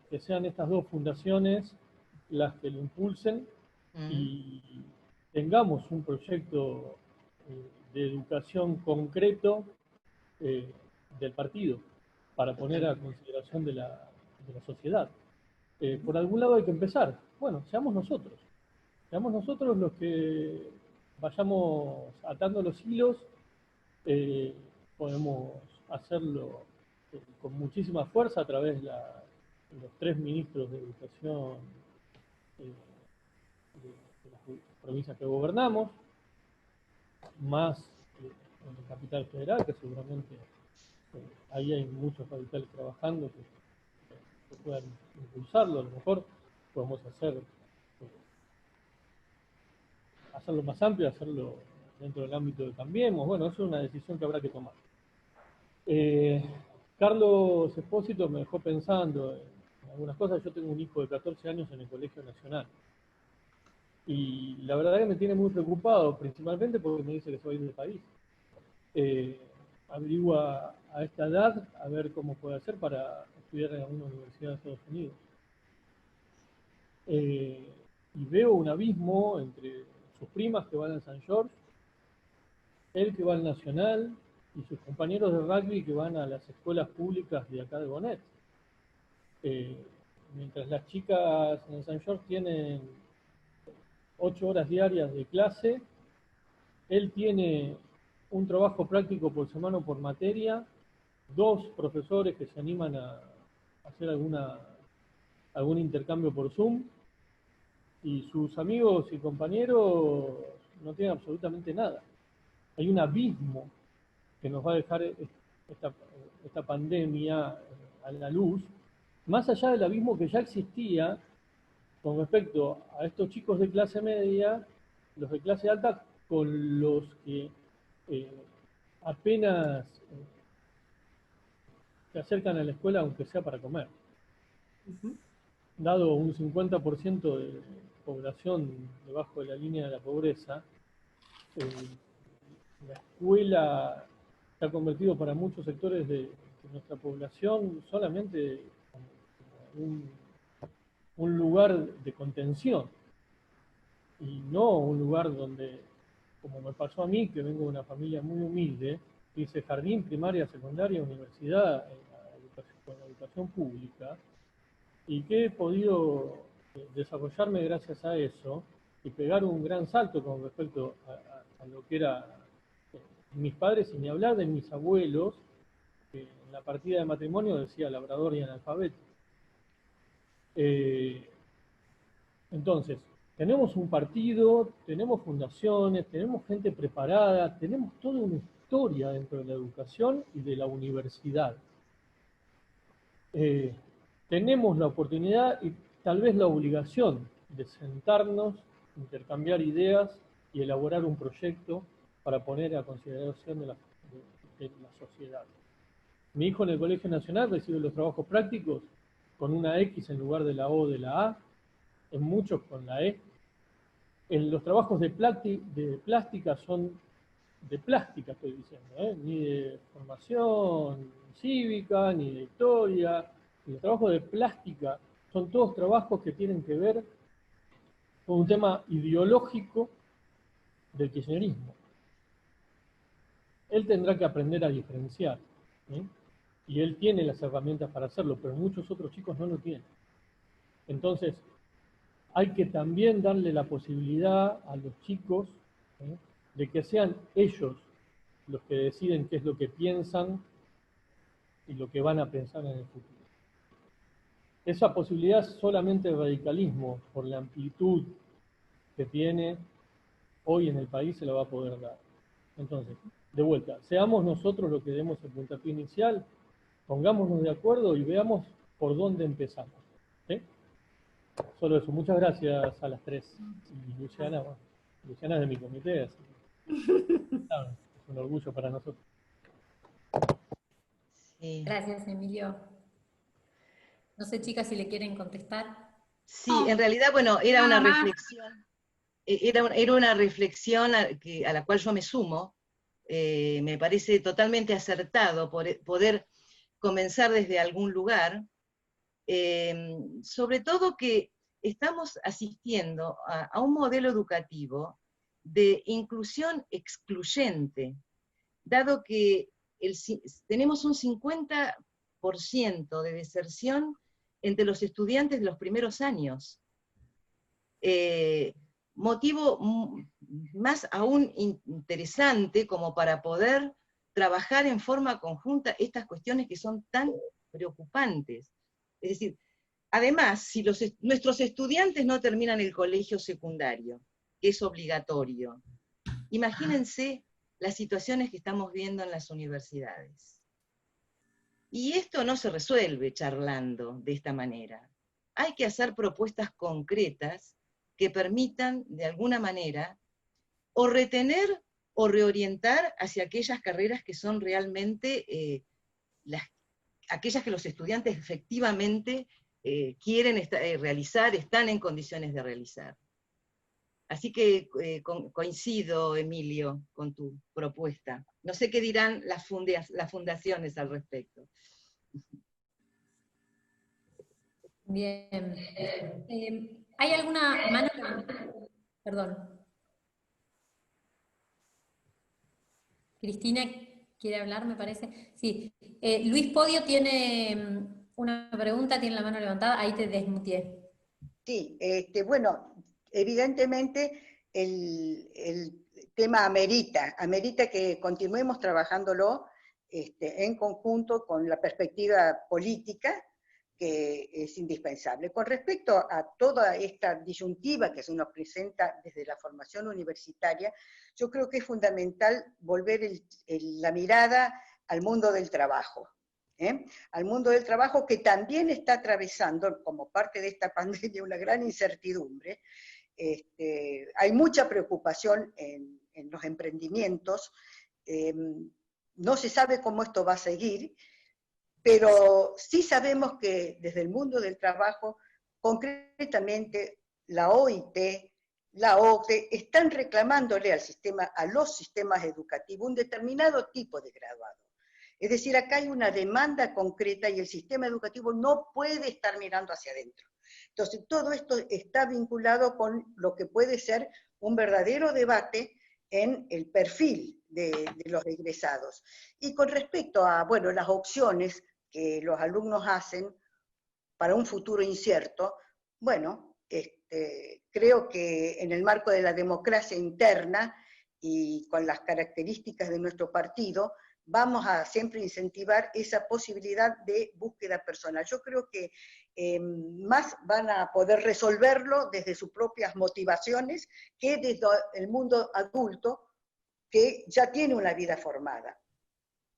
que sean estas dos fundaciones las que lo impulsen y tengamos un proyecto de educación concreto del partido para poner a consideración de la sociedad? Por algún lado hay que empezar. Bueno, seamos nosotros los que vayamos atando los hilos. Podemos hacerlo con muchísima fuerza a través de los 3 ministros de Educación de las provincias que gobernamos, más en la capital federal, que seguramente ahí hay muchos capitales trabajando que puedan impulsarlo. A lo mejor podemos hacer hacerlo más amplio, hacerlo dentro del ámbito de Cambiemos. Bueno, eso es una decisión que habrá que tomar. Carlos Espósito me dejó pensando en algunas cosas. Yo tengo un hijo de 14 años en el Colegio Nacional. Y la verdad que me tiene muy preocupado, principalmente porque me dice que se va a ir del país. Averigua a esta edad a ver cómo puede hacer para estudiar en alguna universidad de Estados Unidos. Y veo un abismo entre sus primas que van al San George, él que va al Nacional, y sus compañeros de rugby que van a las escuelas públicas de acá de Bonet. Mientras las chicas en el San George tienen 8 horas diarias de clase, él tiene un trabajo práctico por semana o por materia, 2 profesores que se animan a hacer algún intercambio por Zoom, y sus amigos y compañeros no tienen absolutamente nada. Hay un abismo que nos va a dejar esta pandemia a la luz, más allá del abismo que ya existía con respecto a estos chicos de clase media, los de clase alta, con los que apenas se acercan a la escuela, aunque sea para comer. Dado un 50% de población debajo de la línea de la pobreza, la escuela se ha convertido para muchos sectores de nuestra población solamente como un lugar de contención, y no un lugar donde, como me pasó a mí, que vengo de una familia muy humilde, dice jardín, primaria, secundaria, universidad, con la educación pública, y que he podido desarrollarme gracias a eso y pegar un gran salto con respecto a lo que era mis padres, y ni hablar de mis abuelos, que en la partida de matrimonio decía labrador y analfabeto. Entonces, tenemos un partido, tenemos fundaciones, tenemos gente preparada, tenemos toda una historia dentro de la educación y de la universidad. Tenemos la oportunidad y tal vez la obligación de sentarnos, intercambiar ideas y elaborar un proyecto para poner a consideración de la sociedad. Mi hijo en el Colegio Nacional recibe los trabajos prácticos con una X en lugar de la O de la A, en muchos con la E. En los trabajos de plástica son de plástica, estoy diciendo, ni de formación cívica, ni de historia. Los trabajos de plástica son todos trabajos que tienen que ver con un tema ideológico del kirchnerismo. Él tendrá que aprender a diferenciar, y él tiene las herramientas para hacerlo, pero muchos otros chicos no lo tienen. Entonces, hay que también darle la posibilidad a los chicos de que sean ellos los que deciden qué es lo que piensan y lo que van a pensar en el futuro. Esa posibilidad solamente el radicalismo, por la amplitud que tiene hoy en el país, se la va a poder dar. Entonces, de vuelta, seamos nosotros los que demos el puntapié inicial, pongámonos de acuerdo y veamos por dónde empezamos. ¿Sí? Solo eso. Muchas gracias a las 3. Y Luciana, bueno, Luciana es de mi comité, así que, claro, es un orgullo para nosotros. Sí. Gracias, Emilio. No sé, chicas, si le quieren contestar. Sí, en realidad, bueno, era una Nada más. reflexión, era una reflexión a la cual yo me sumo. Me parece totalmente acertado poder comenzar desde algún lugar, sobre todo que estamos asistiendo a un modelo educativo de inclusión excluyente, dado que tenemos un 50% de deserción entre los estudiantes de los primeros años. Motivo más aún interesante como para poder trabajar en forma conjunta estas cuestiones que son tan preocupantes. Es decir, además, si nuestros estudiantes no terminan el colegio secundario, que es obligatorio, imagínense las situaciones que estamos viendo en las universidades. Y esto no se resuelve charlando de esta manera. Hay que hacer propuestas concretas que permitan, de alguna manera, o retener o reorientar hacia aquellas carreras que son realmente aquellas que los estudiantes efectivamente quieren realizar, están en condiciones de realizar. Así que coincido, Emilio, con tu propuesta. No sé qué dirán las fundaciones al respecto. Bien. ¿Hay alguna mano? Perdón. Cristina quiere hablar, me parece. Sí. Luis Podio tiene una pregunta, tiene la mano levantada, ahí te desmuteé. Sí, bueno, evidentemente el tema amerita que continuemos trabajándolo en conjunto con la perspectiva política, que es indispensable. Con respecto a toda esta disyuntiva que se nos presenta desde la formación universitaria, yo creo que es fundamental volver la mirada al mundo del trabajo. Al mundo del trabajo, que también está atravesando, como parte de esta pandemia, una gran incertidumbre. Hay mucha preocupación en los emprendimientos, no se sabe cómo esto va a seguir, pero sí sabemos que desde el mundo del trabajo, concretamente la OIT, la OCDE, están reclamándole a los sistemas educativos un determinado tipo de graduado. Es decir, acá hay una demanda concreta y el sistema educativo no puede estar mirando hacia adentro. Entonces, todo esto está vinculado con lo que puede ser un verdadero debate en el perfil de los egresados. Y con respecto a, bueno, las opciones que los alumnos hacen para un futuro incierto, bueno, creo que en el marco de la democracia interna y con las características de nuestro partido, vamos a siempre incentivar esa posibilidad de búsqueda personal. Yo creo que más van a poder resolverlo desde sus propias motivaciones que desde el mundo adulto, que ya tiene una vida formada.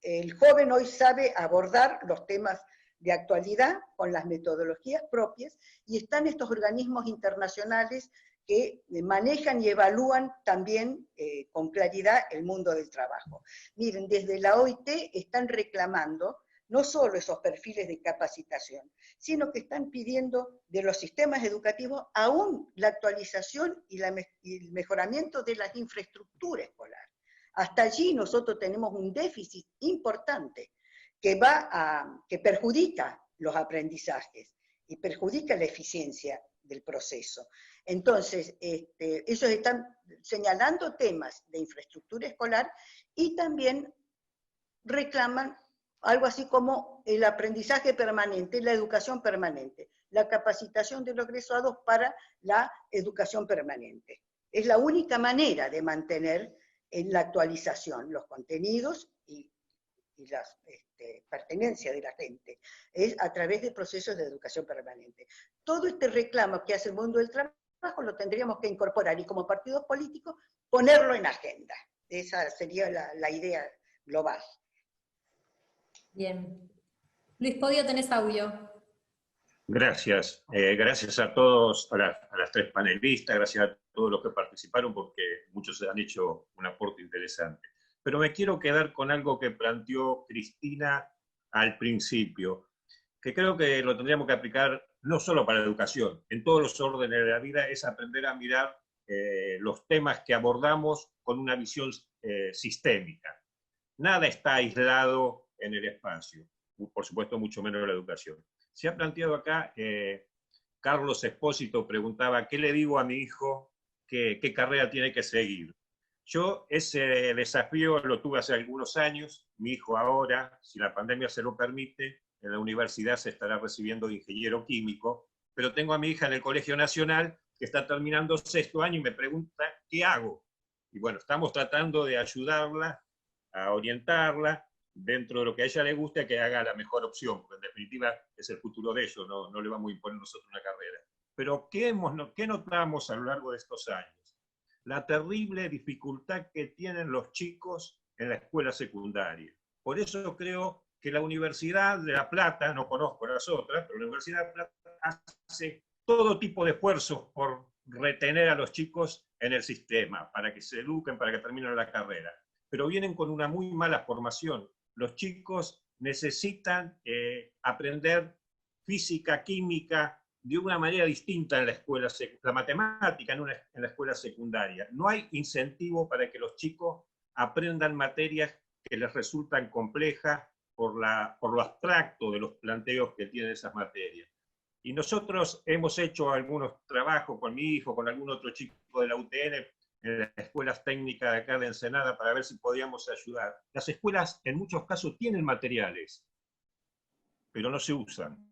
El joven hoy sabe abordar los temas de actualidad con las metodologías propias, y están estos organismos internacionales que manejan y evalúan también con claridad el mundo del trabajo. Miren, desde la OIT están reclamando no solo esos perfiles de capacitación, sino que están pidiendo de los sistemas educativos aún la actualización y el mejoramiento de la infraestructura escolar. Hasta allí nosotros tenemos un déficit importante que perjudica los aprendizajes y perjudica la eficiencia del proceso. Entonces, ellos están señalando temas de infraestructura escolar y también reclaman algo así como el aprendizaje permanente, la educación permanente, la capacitación de los egresados para la educación permanente. Es la única manera de mantener en la actualización los contenidos y la pertenencia de la gente, es a través de procesos de educación permanente. Todo este reclamo que hace el mundo del trabajo lo tendríamos que incorporar y como partidos políticos ponerlo en agenda. Esa sería la idea global. Bien. Luis Podio, tenés audio. Gracias. Gracias a todos, a las tres panelistas, gracias a todos los que participaron, porque muchos han hecho un aporte interesante. Pero me quiero quedar con algo que planteó Cristina al principio, que creo que lo tendríamos que aplicar no solo para la educación, en todos los órdenes de la vida, es aprender a mirar los temas que abordamos con una visión sistémica. Nada está aislado en el espacio, por supuesto mucho menos la educación. Se ha planteado acá, Carlos Espósito preguntaba, ¿qué le digo a mi hijo qué carrera tiene que seguir? Yo ese desafío lo tuve hace algunos años. Mi hijo ahora, si la pandemia se lo permite, en la universidad se estará recibiendo de ingeniero químico, pero tengo a mi hija en el Colegio Nacional que está terminando 6º año y me pregunta, ¿qué hago? Y bueno, estamos tratando de ayudarla, a orientarla, dentro de lo que a ella le guste, que haga la mejor opción, porque en definitiva es el futuro de ellos, no le vamos a imponer nosotros una carrera. Pero ¿qué notamos a lo largo de estos años? La terrible dificultad que tienen los chicos en la escuela secundaria. Por eso creo que la Universidad de La Plata, no conozco las otras, pero la Universidad de La Plata hace todo tipo de esfuerzos por retener a los chicos en el sistema, para que se eduquen, para que terminen la carrera. Pero vienen con una muy mala formación. Los chicos necesitan aprender física, química, de una manera distinta en la escuela, la matemática en la escuela secundaria. No hay incentivo para que los chicos aprendan materias que les resultan complejas por lo abstracto de los planteos que tienen esas materias. Y nosotros hemos hecho algunos trabajos con mi hijo, con algún otro chico de la UTN, en las escuelas técnicas de acá de Ensenada, para ver si podíamos ayudar. Las escuelas en muchos casos tienen materiales, pero no se usan.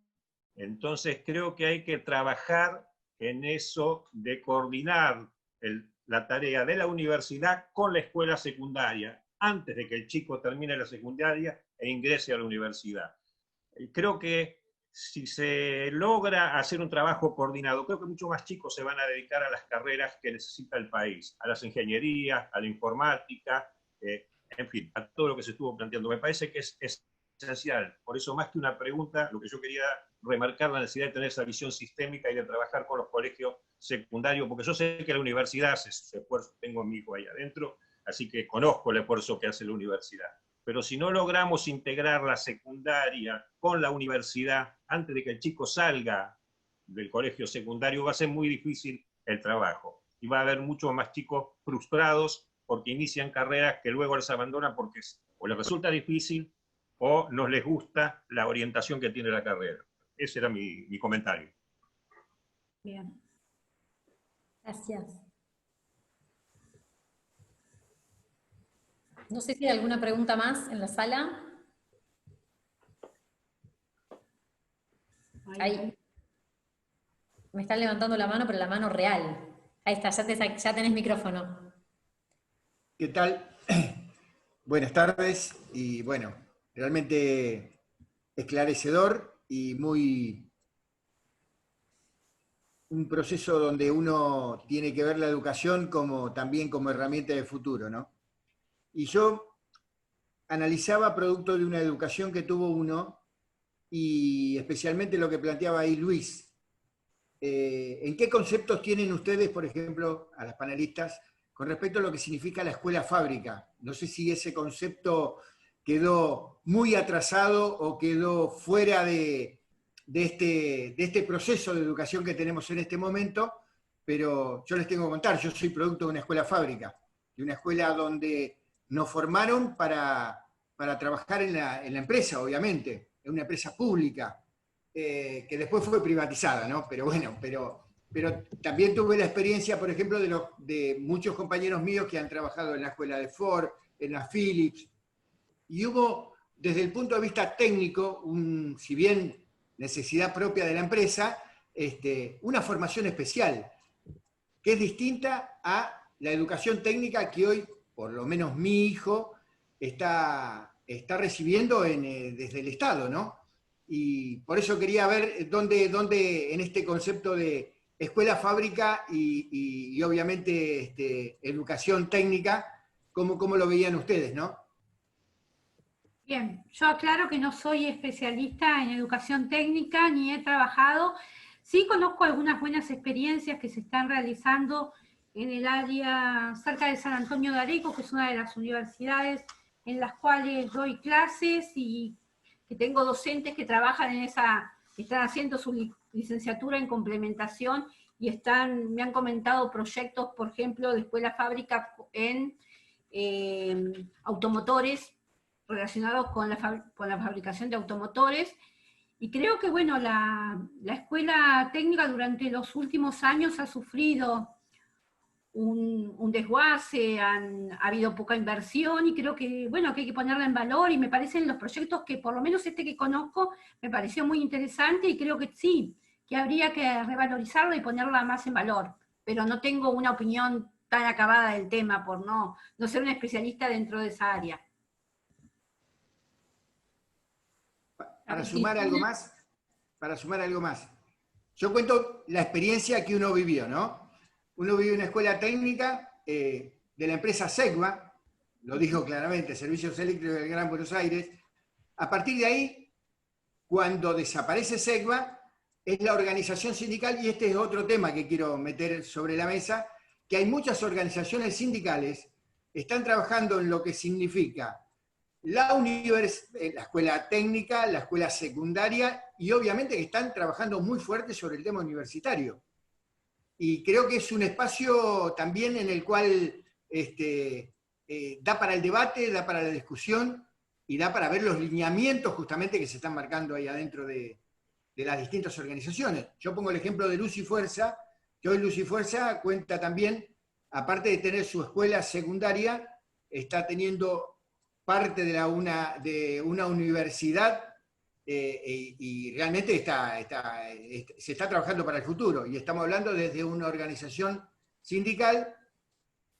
Entonces creo que hay que trabajar en eso de coordinar la tarea de la universidad con la escuela secundaria, antes de que el chico termine la secundaria e ingrese a la universidad. Creo que si se logra hacer un trabajo coordinado, creo que muchos más chicos se van a dedicar a las carreras que necesita el país, a las ingenierías, a la informática, en fin, a todo lo que se estuvo planteando. Me parece que es esencial. Por eso, más que una pregunta, lo que yo quería remarcar la necesidad de tener esa visión sistémica y de trabajar con los colegios secundarios, porque yo sé que la universidad hace su esfuerzo, tengo a mi hijo ahí adentro, así que conozco el esfuerzo que hace la universidad. Pero si no logramos integrar la secundaria con la universidad, antes de que el chico salga del colegio secundario, va a ser muy difícil el trabajo. Y va a haber muchos más chicos frustrados porque inician carreras que luego les abandonan porque o les resulta difícil o no les gusta la orientación que tiene la carrera. Ese era mi comentario. Bien. Gracias. No sé si hay alguna pregunta más en la sala. Ahí. Me están levantando la mano, pero la mano real. Ahí está, ya tenés micrófono. ¿Qué tal? Buenas tardes, y bueno, realmente esclarecedor y un proceso donde uno tiene que ver la educación también como herramienta de futuro, ¿no? Y yo analizaba producto de una educación que tuvo uno, y especialmente lo que planteaba ahí Luis. ¿En qué conceptos tienen ustedes, por ejemplo, a las panelistas, con respecto a lo que significa la escuela fábrica? No sé si ese concepto quedó muy atrasado o quedó fuera de este proceso de educación que tenemos en este momento, pero yo les tengo que contar, yo soy producto de una escuela fábrica, de una escuela donde nos formaron para trabajar en la empresa, obviamente, en una empresa pública, que después fue privatizada, ¿no? Pero bueno, pero también tuve la experiencia, por ejemplo, de muchos compañeros míos que han trabajado en la escuela de Ford, en la Philips, y hubo, desde el punto de vista técnico, si bien necesidad propia de la empresa, una formación especial, que es distinta a la educación técnica que hoy, por lo menos mi hijo, está recibiendo desde el Estado, ¿no? Y por eso quería ver dónde en este concepto de escuela-fábrica y obviamente educación técnica, cómo lo veían ustedes, ¿no? Bien, yo aclaro que no soy especialista en educación técnica, ni he trabajado. Sí conozco algunas buenas experiencias que se están realizando en el área cerca de San Antonio de Areco, que es una de las universidades en las cuales doy clases y que tengo docentes que trabajan están haciendo su licenciatura en complementación y me han comentado proyectos, por ejemplo, de escuela fábrica en automotores, relacionados con la fabricación de automotores. Y creo que, bueno, la escuela técnica durante los últimos años ha sufrido un desguace, ha habido poca inversión, y creo que, bueno, que hay que ponerla en valor, y me parecen los proyectos que, por lo menos este que conozco, me pareció muy interesante, y creo que sí, que habría que revalorizarla y ponerla más en valor, pero no tengo una opinión tan acabada del tema, por no ser una especialista dentro de esa área. Para sumar algo más, yo cuento la experiencia que uno vivió, ¿no? Uno vivió en una escuela técnica de la empresa SEGVA, lo dijo claramente, Servicios Eléctricos del Gran Buenos Aires. A partir de ahí, cuando desaparece SEGVA, es la organización sindical, y este es otro tema que quiero meter sobre la mesa, que hay muchas organizaciones sindicales que están trabajando en lo que significa la escuela técnica, la escuela secundaria, y obviamente que están trabajando muy fuerte sobre el tema universitario. Y creo que es un espacio también en el cual da para el debate, da para la discusión, y da para ver los lineamientos justamente que se están marcando ahí adentro de las distintas organizaciones. Yo pongo el ejemplo de Luz y Fuerza, que hoy Luz y Fuerza cuenta también, aparte de tener su escuela secundaria, está teniendo parte de una universidad, y realmente se está trabajando para el futuro, y estamos hablando desde una organización sindical,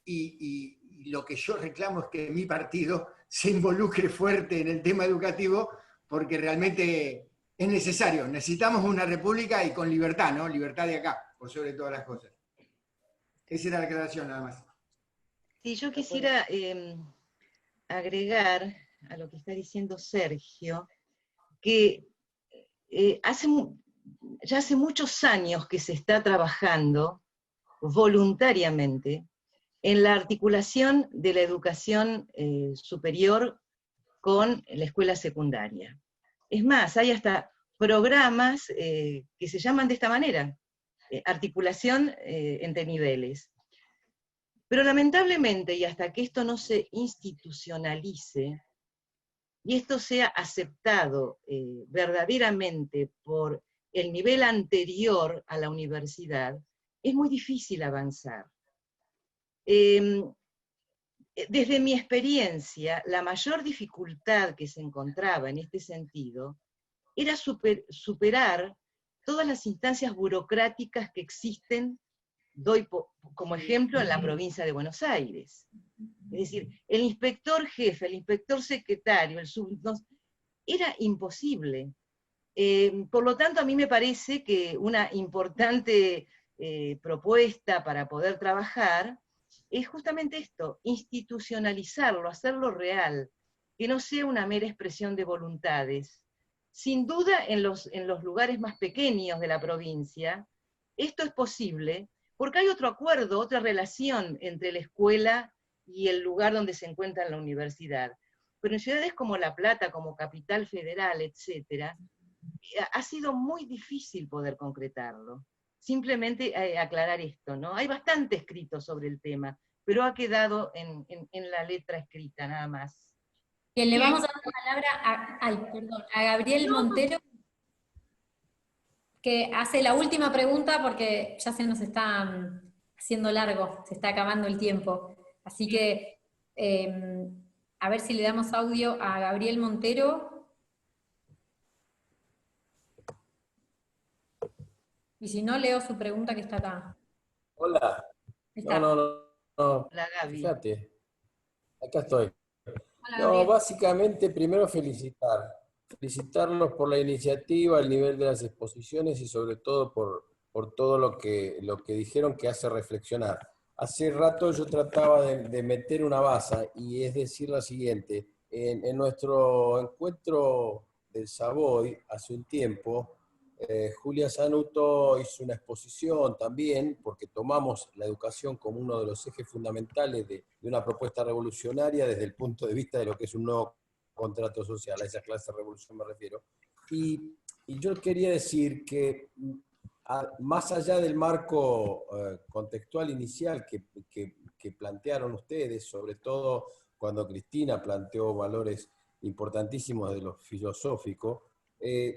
y lo que yo reclamo es que mi partido se involucre fuerte en el tema educativo, porque realmente es necesario. Necesitamos una república y con libertad, ¿no? Libertad de acá, por sobre todas las cosas. Esa era la aclaración nada más. Sí, yo quisiera agregar a lo que está diciendo Sergio, que ya hace muchos años que se está trabajando voluntariamente en la articulación de la educación superior con la escuela secundaria. Es más, hay hasta programas que se llaman de esta manera, articulación entre niveles. Pero lamentablemente, y hasta que esto no se institucionalice, y esto sea aceptado verdaderamente por el nivel anterior a la universidad, es muy difícil avanzar. Desde mi experiencia, la mayor dificultad que se encontraba en este sentido era superar todas las instancias burocráticas que existen, doy como ejemplo en la provincia de Buenos Aires. Es decir, el inspector jefe, el inspector secretario, era imposible. Por lo tanto, a mí me parece que una importante propuesta para poder trabajar es justamente esto, institucionalizarlo, hacerlo real, que no sea una mera expresión de voluntades. Sin duda, en los lugares más pequeños de la provincia, esto es posible, porque hay otro acuerdo, otra relación entre la escuela y el lugar donde se encuentra la universidad. Pero en ciudades como La Plata, como Capital Federal, etc., ha sido muy difícil poder concretarlo. Simplemente aclarar esto, ¿no? Hay bastante escrito sobre el tema, pero ha quedado en la letra escrita, nada más. Bien, le vamos a dar la palabra a Gabriel Montero, que hace la última pregunta porque ya se nos está haciendo largo, se está acabando el tiempo. Así que, a ver si le damos audio a Gabriel Montero. Y si no, leo su pregunta que está acá. Hola. Está. No. Hola, Gaby. Fíjate, acá estoy. Hola, No, Gabriel. básicamente primero felicitarlos por la iniciativa, el nivel de las exposiciones y sobre todo por todo lo que dijeron que hace reflexionar. Hace rato yo trataba de meter una base y es decir la siguiente, en nuestro encuentro del Savoy hace un tiempo, Julia Sanuto hizo una exposición también, porque tomamos la educación como uno de los ejes fundamentales de una propuesta revolucionaria desde el punto de vista de lo que es un nuevo contrato social, a esa clase de revolución me refiero. Y yo quería decir que, más allá del marco contextual inicial que plantearon ustedes, sobre todo cuando Cristina planteó valores importantísimos de lo filosófico,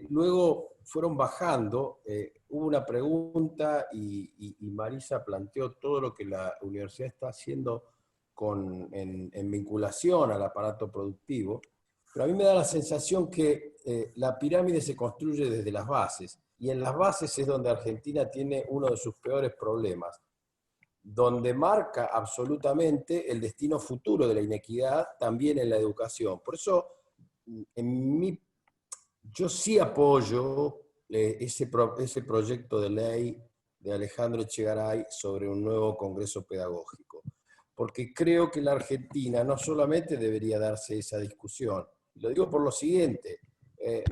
luego fueron bajando, hubo una pregunta y Marisa planteó todo lo que la universidad está haciendo en vinculación al aparato productivo, pero a mí me da la sensación que la pirámide se construye desde las bases, y en las bases es donde Argentina tiene uno de sus peores problemas, donde marca absolutamente el destino futuro de la inequidad también en la educación. Por eso, yo sí apoyo ese proyecto de ley de Alejandro Echegaray sobre un nuevo Congreso Pedagógico, porque creo que la Argentina no solamente debería darse esa discusión, lo digo por lo siguiente,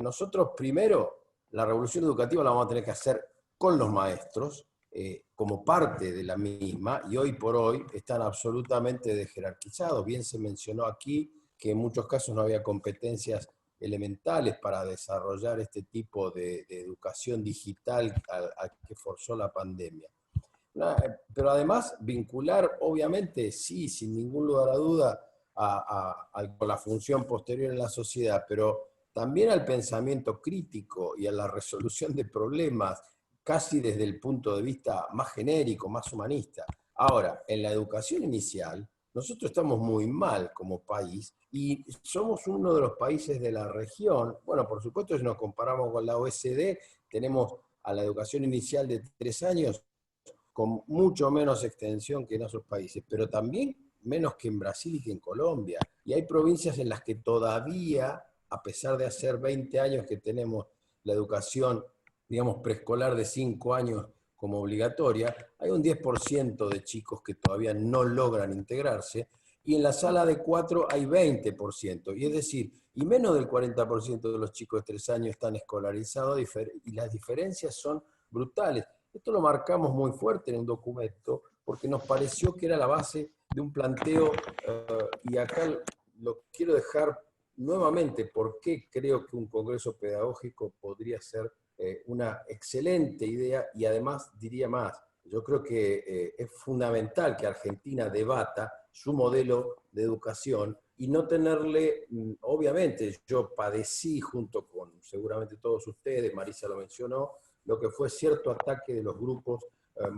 nosotros primero la revolución educativa la vamos a tener que hacer con los maestros, como parte de la misma, y hoy por hoy están absolutamente desjerarquizados. Bien se mencionó aquí que en muchos casos no había competencias elementales para desarrollar este tipo de educación digital al que forzó la pandemia. Pero además vincular, obviamente, sí, sin ningún lugar a duda, a la función posterior en la sociedad, pero también al pensamiento crítico y a la resolución de problemas, casi desde el punto de vista más genérico, más humanista. Ahora, en la educación inicial, nosotros estamos muy mal como país y somos uno de los países de la región. Bueno, por supuesto, si nos comparamos con la OECD, tenemos a la educación inicial de 3 años con mucho menos extensión que en otros países, pero también menos que en Brasil y que en Colombia. Y hay provincias en las que todavía, a pesar de hacer 20 años que tenemos la educación, digamos, preescolar de 5 años como obligatoria, hay un 10% de chicos que todavía no logran integrarse, y en la sala de 4 hay 20%, y es decir, y menos del 40% de los chicos de 3 años están escolarizados, y las diferencias son brutales. Esto lo marcamos muy fuerte en un documento, porque nos pareció que era la base de un planteo, y acá lo quiero dejar nuevamente, por qué creo que un congreso pedagógico podría ser una excelente idea, y además diría más, yo creo que es fundamental que Argentina debata su modelo de educación y no tenerle, obviamente yo padecí junto con seguramente todos ustedes, Marisa lo mencionó, lo que fue cierto ataque de los grupos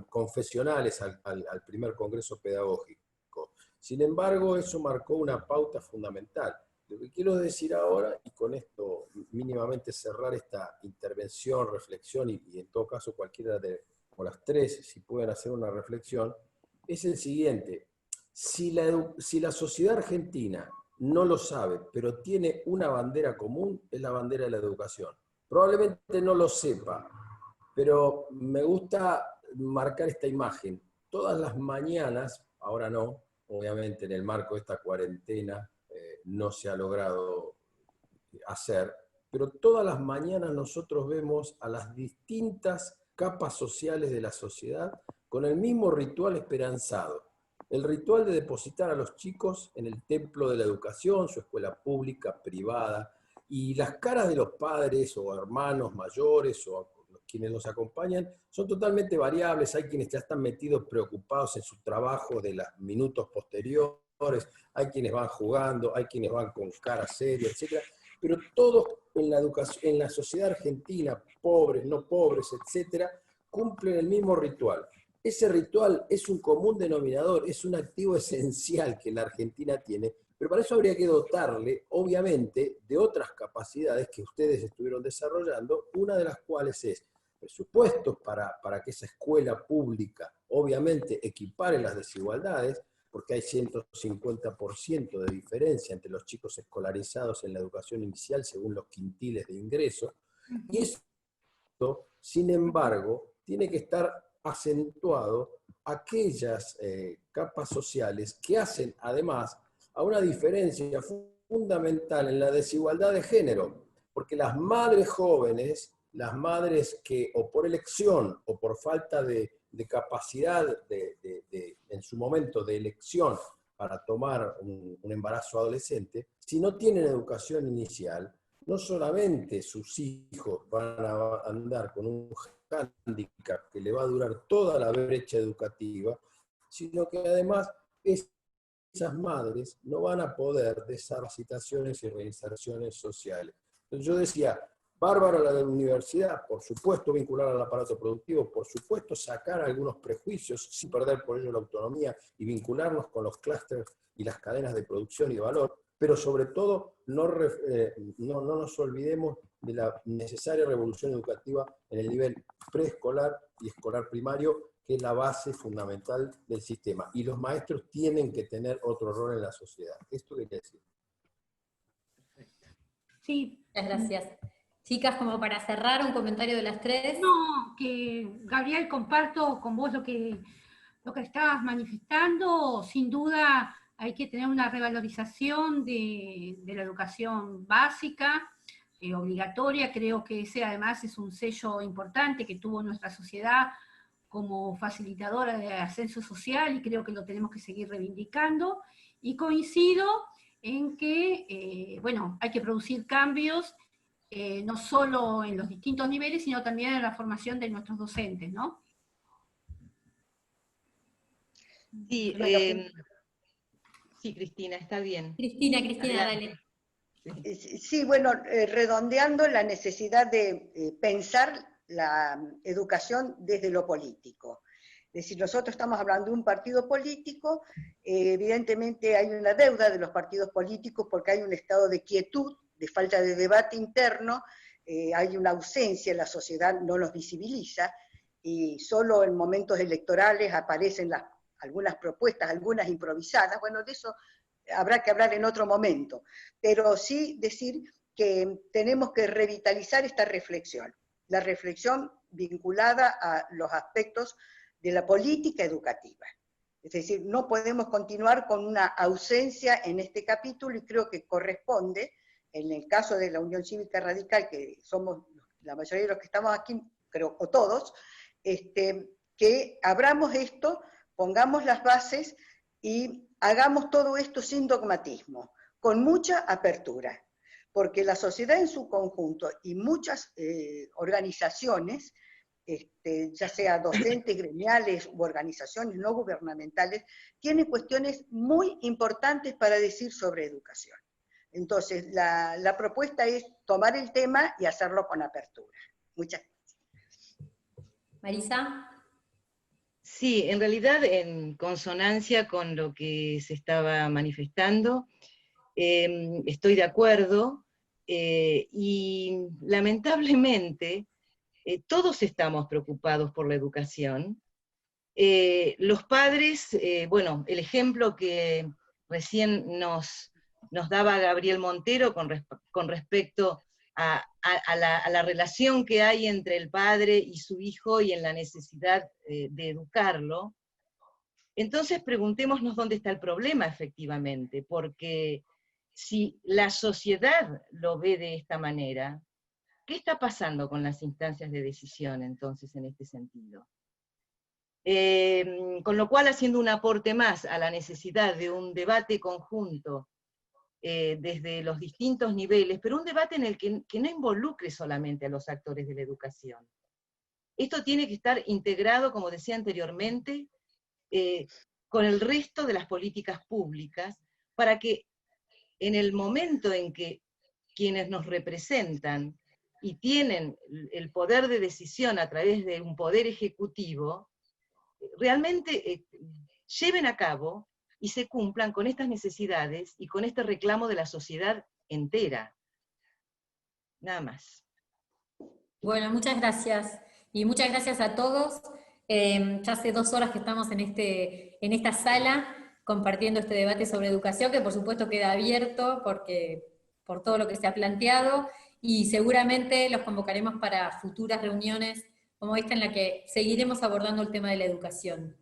confesionales al primer congreso pedagógico. Sin embargo, eso marcó una pauta fundamental. Lo que quiero decir ahora, y con esto mínimamente cerrar esta intervención, reflexión, y en todo caso cualquiera de las tres, si pueden hacer una reflexión, es el siguiente. Si la sociedad argentina no lo sabe, pero tiene una bandera común, es la bandera de la educación. Probablemente no lo sepa, pero me gusta marcar esta imagen. Todas las mañanas, ahora no, obviamente en el marco de esta cuarentena no se ha logrado hacer, pero todas las mañanas nosotros vemos a las distintas capas sociales de la sociedad con el mismo ritual esperanzado. El ritual de depositar a los chicos en el templo de la educación, su escuela pública, privada, y las caras de los padres o hermanos mayores o quienes los acompañan son totalmente variables. Hay quienes ya están metidos preocupados en su trabajo de los minutos posteriores, hay quienes van jugando, hay quienes van con cara seria, etc. Pero todos en la educación, en la sociedad argentina, pobres, no pobres, etc., cumplen el mismo ritual. Ese ritual es un común denominador, es un activo esencial que la Argentina tiene, pero para eso habría que dotarle, obviamente, de otras capacidades que ustedes estuvieron desarrollando, una de las cuales es presupuestos para que esa escuela pública, obviamente, equipare las desigualdades, porque hay 150% de diferencia entre los chicos escolarizados en la educación inicial según los quintiles de ingreso, y esto, sin embargo, tiene que estar acentuado aquellas capas sociales que hacen, además, a una diferencia fundamental en la desigualdad de género, porque las madres jóvenes, las madres que o por elección o por falta de capacidad en su momento de elección para tomar un embarazo adolescente, si no tienen educación inicial, no solamente sus hijos van a andar con un hándicap que le va a durar toda la brecha educativa, sino que además esas madres no van a poder desarrollar y reinserciones sociales. Entonces yo decía, bárbaro la de la universidad, por supuesto vincular al aparato productivo, por supuesto sacar algunos prejuicios sin perder por ello la autonomía y vincularnos con los clústeres y las cadenas de producción y de valor, pero sobre todo no nos olvidemos de la necesaria revolución educativa en el nivel preescolar y escolar primario, que es la base fundamental del sistema. Y los maestros tienen que tener otro rol en la sociedad. Esto quería decir. Sí. Muchas gracias. Chicas, como para cerrar, un comentario de las tres. No, que Gabriel, comparto con vos lo que estabas manifestando. Sin duda hay que tener una revalorización de la educación básica, obligatoria. Creo que ese además es un sello importante que tuvo nuestra sociedad como facilitadora de ascenso social, y creo que lo tenemos que seguir reivindicando. Y coincido en que, bueno, hay que producir cambios, no solo en los distintos niveles, sino también en la formación de nuestros docentes, ¿no? Sí, sí, Cristina, está bien. Cristina, Adelante. dale. Sí, bueno, redondeando la necesidad de pensar la educación desde lo político. Es decir, nosotros estamos hablando de un partido político, evidentemente hay una deuda de los partidos políticos porque hay un estado de quietud, de falta de debate interno, hay una ausencia, la sociedad no los visibiliza, y solo en momentos electorales aparecen algunas propuestas, algunas improvisadas. Bueno, de eso habrá que hablar en otro momento, pero sí decir que tenemos que revitalizar esta reflexión, la reflexión vinculada a los aspectos de la política educativa. Es decir, no podemos continuar con una ausencia en este capítulo, y creo que corresponde, en el caso de la Unión Cívica Radical, que somos la mayoría de los que estamos aquí, creo, o todos, que abramos esto, pongamos las bases y hagamos todo esto sin dogmatismo, con mucha apertura, porque la sociedad en su conjunto y muchas organizaciones, ya sea docentes, gremiales u organizaciones no gubernamentales, tienen cuestiones muy importantes para decir sobre educación. Entonces, la propuesta es tomar el tema y hacerlo con apertura. Muchas gracias. Marisa. Sí, en realidad, en consonancia con lo que se estaba manifestando, estoy de acuerdo, y lamentablemente todos estamos preocupados por la educación. Los padres, bueno, el ejemplo que recién nos daba Gabriel Montero con respecto a la relación que hay entre el padre y su hijo y en la necesidad de educarlo. Entonces preguntémonos dónde está el problema efectivamente, porque si la sociedad lo ve de esta manera, ¿qué está pasando con las instancias de decisión entonces en este sentido? Con lo cual, haciendo un aporte más a la necesidad de un debate conjunto desde los distintos niveles, pero un debate en el que no involucre solamente a los actores de la educación. Esto tiene que estar integrado, como decía anteriormente, con el resto de las políticas públicas, para que en el momento en que quienes nos representan y tienen el poder de decisión a través de un poder ejecutivo, realmente lleven a cabo y se cumplan con estas necesidades y con este reclamo de la sociedad entera. Nada más. Bueno, muchas gracias. Y muchas gracias a todos. Ya hace 2 horas que estamos en esta sala compartiendo este debate sobre educación, que por supuesto queda abierto por todo lo que se ha planteado, y seguramente los convocaremos para futuras reuniones como esta, en la que seguiremos abordando el tema de la educación,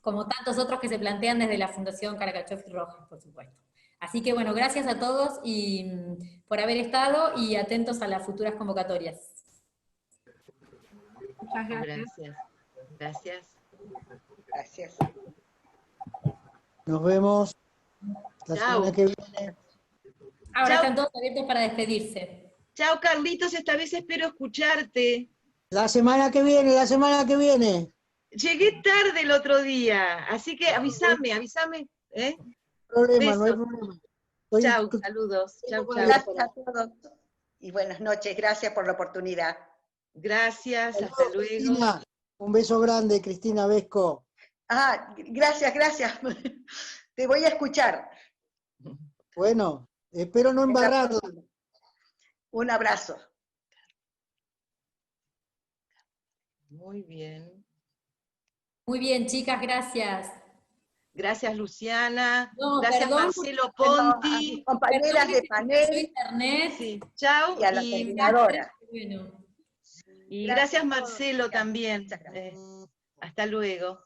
como tantos otros que se plantean desde la Fundación Caracachov y Rojas, por supuesto. Así que bueno, gracias a todos por haber estado, y atentos a las futuras convocatorias. Muchas gracias. Gracias. Gracias. Nos vemos la Chao. semana que viene. Ahora Chao. están todos abiertos para despedirse. Chao, Carlitos, esta vez espero escucharte. La semana que viene, la semana que viene. Llegué tarde el otro día, así que avísame, ¿eh? Problema, no hay Besos. problema. Chao, saludos. Chao, chao. Gracias a todos y buenas noches. Gracias por la oportunidad. Gracias, Saludos, hasta luego. Cristina. Un beso grande, Cristina Vesco. Gracias. Te voy a escuchar. Bueno, espero no embarrarla. Un abrazo. Muy bien. Muy bien, chicas, gracias. Gracias, Luciana. No, Gracias, perdón, Marcelo Bueno, a Ponti. mis compañeras de panel Internet. Sí, chao. y a la coordinadora. Bueno. Y Gracias gracias, a todos, Marcelo, chicas. también. Muchas gracias. Hasta luego.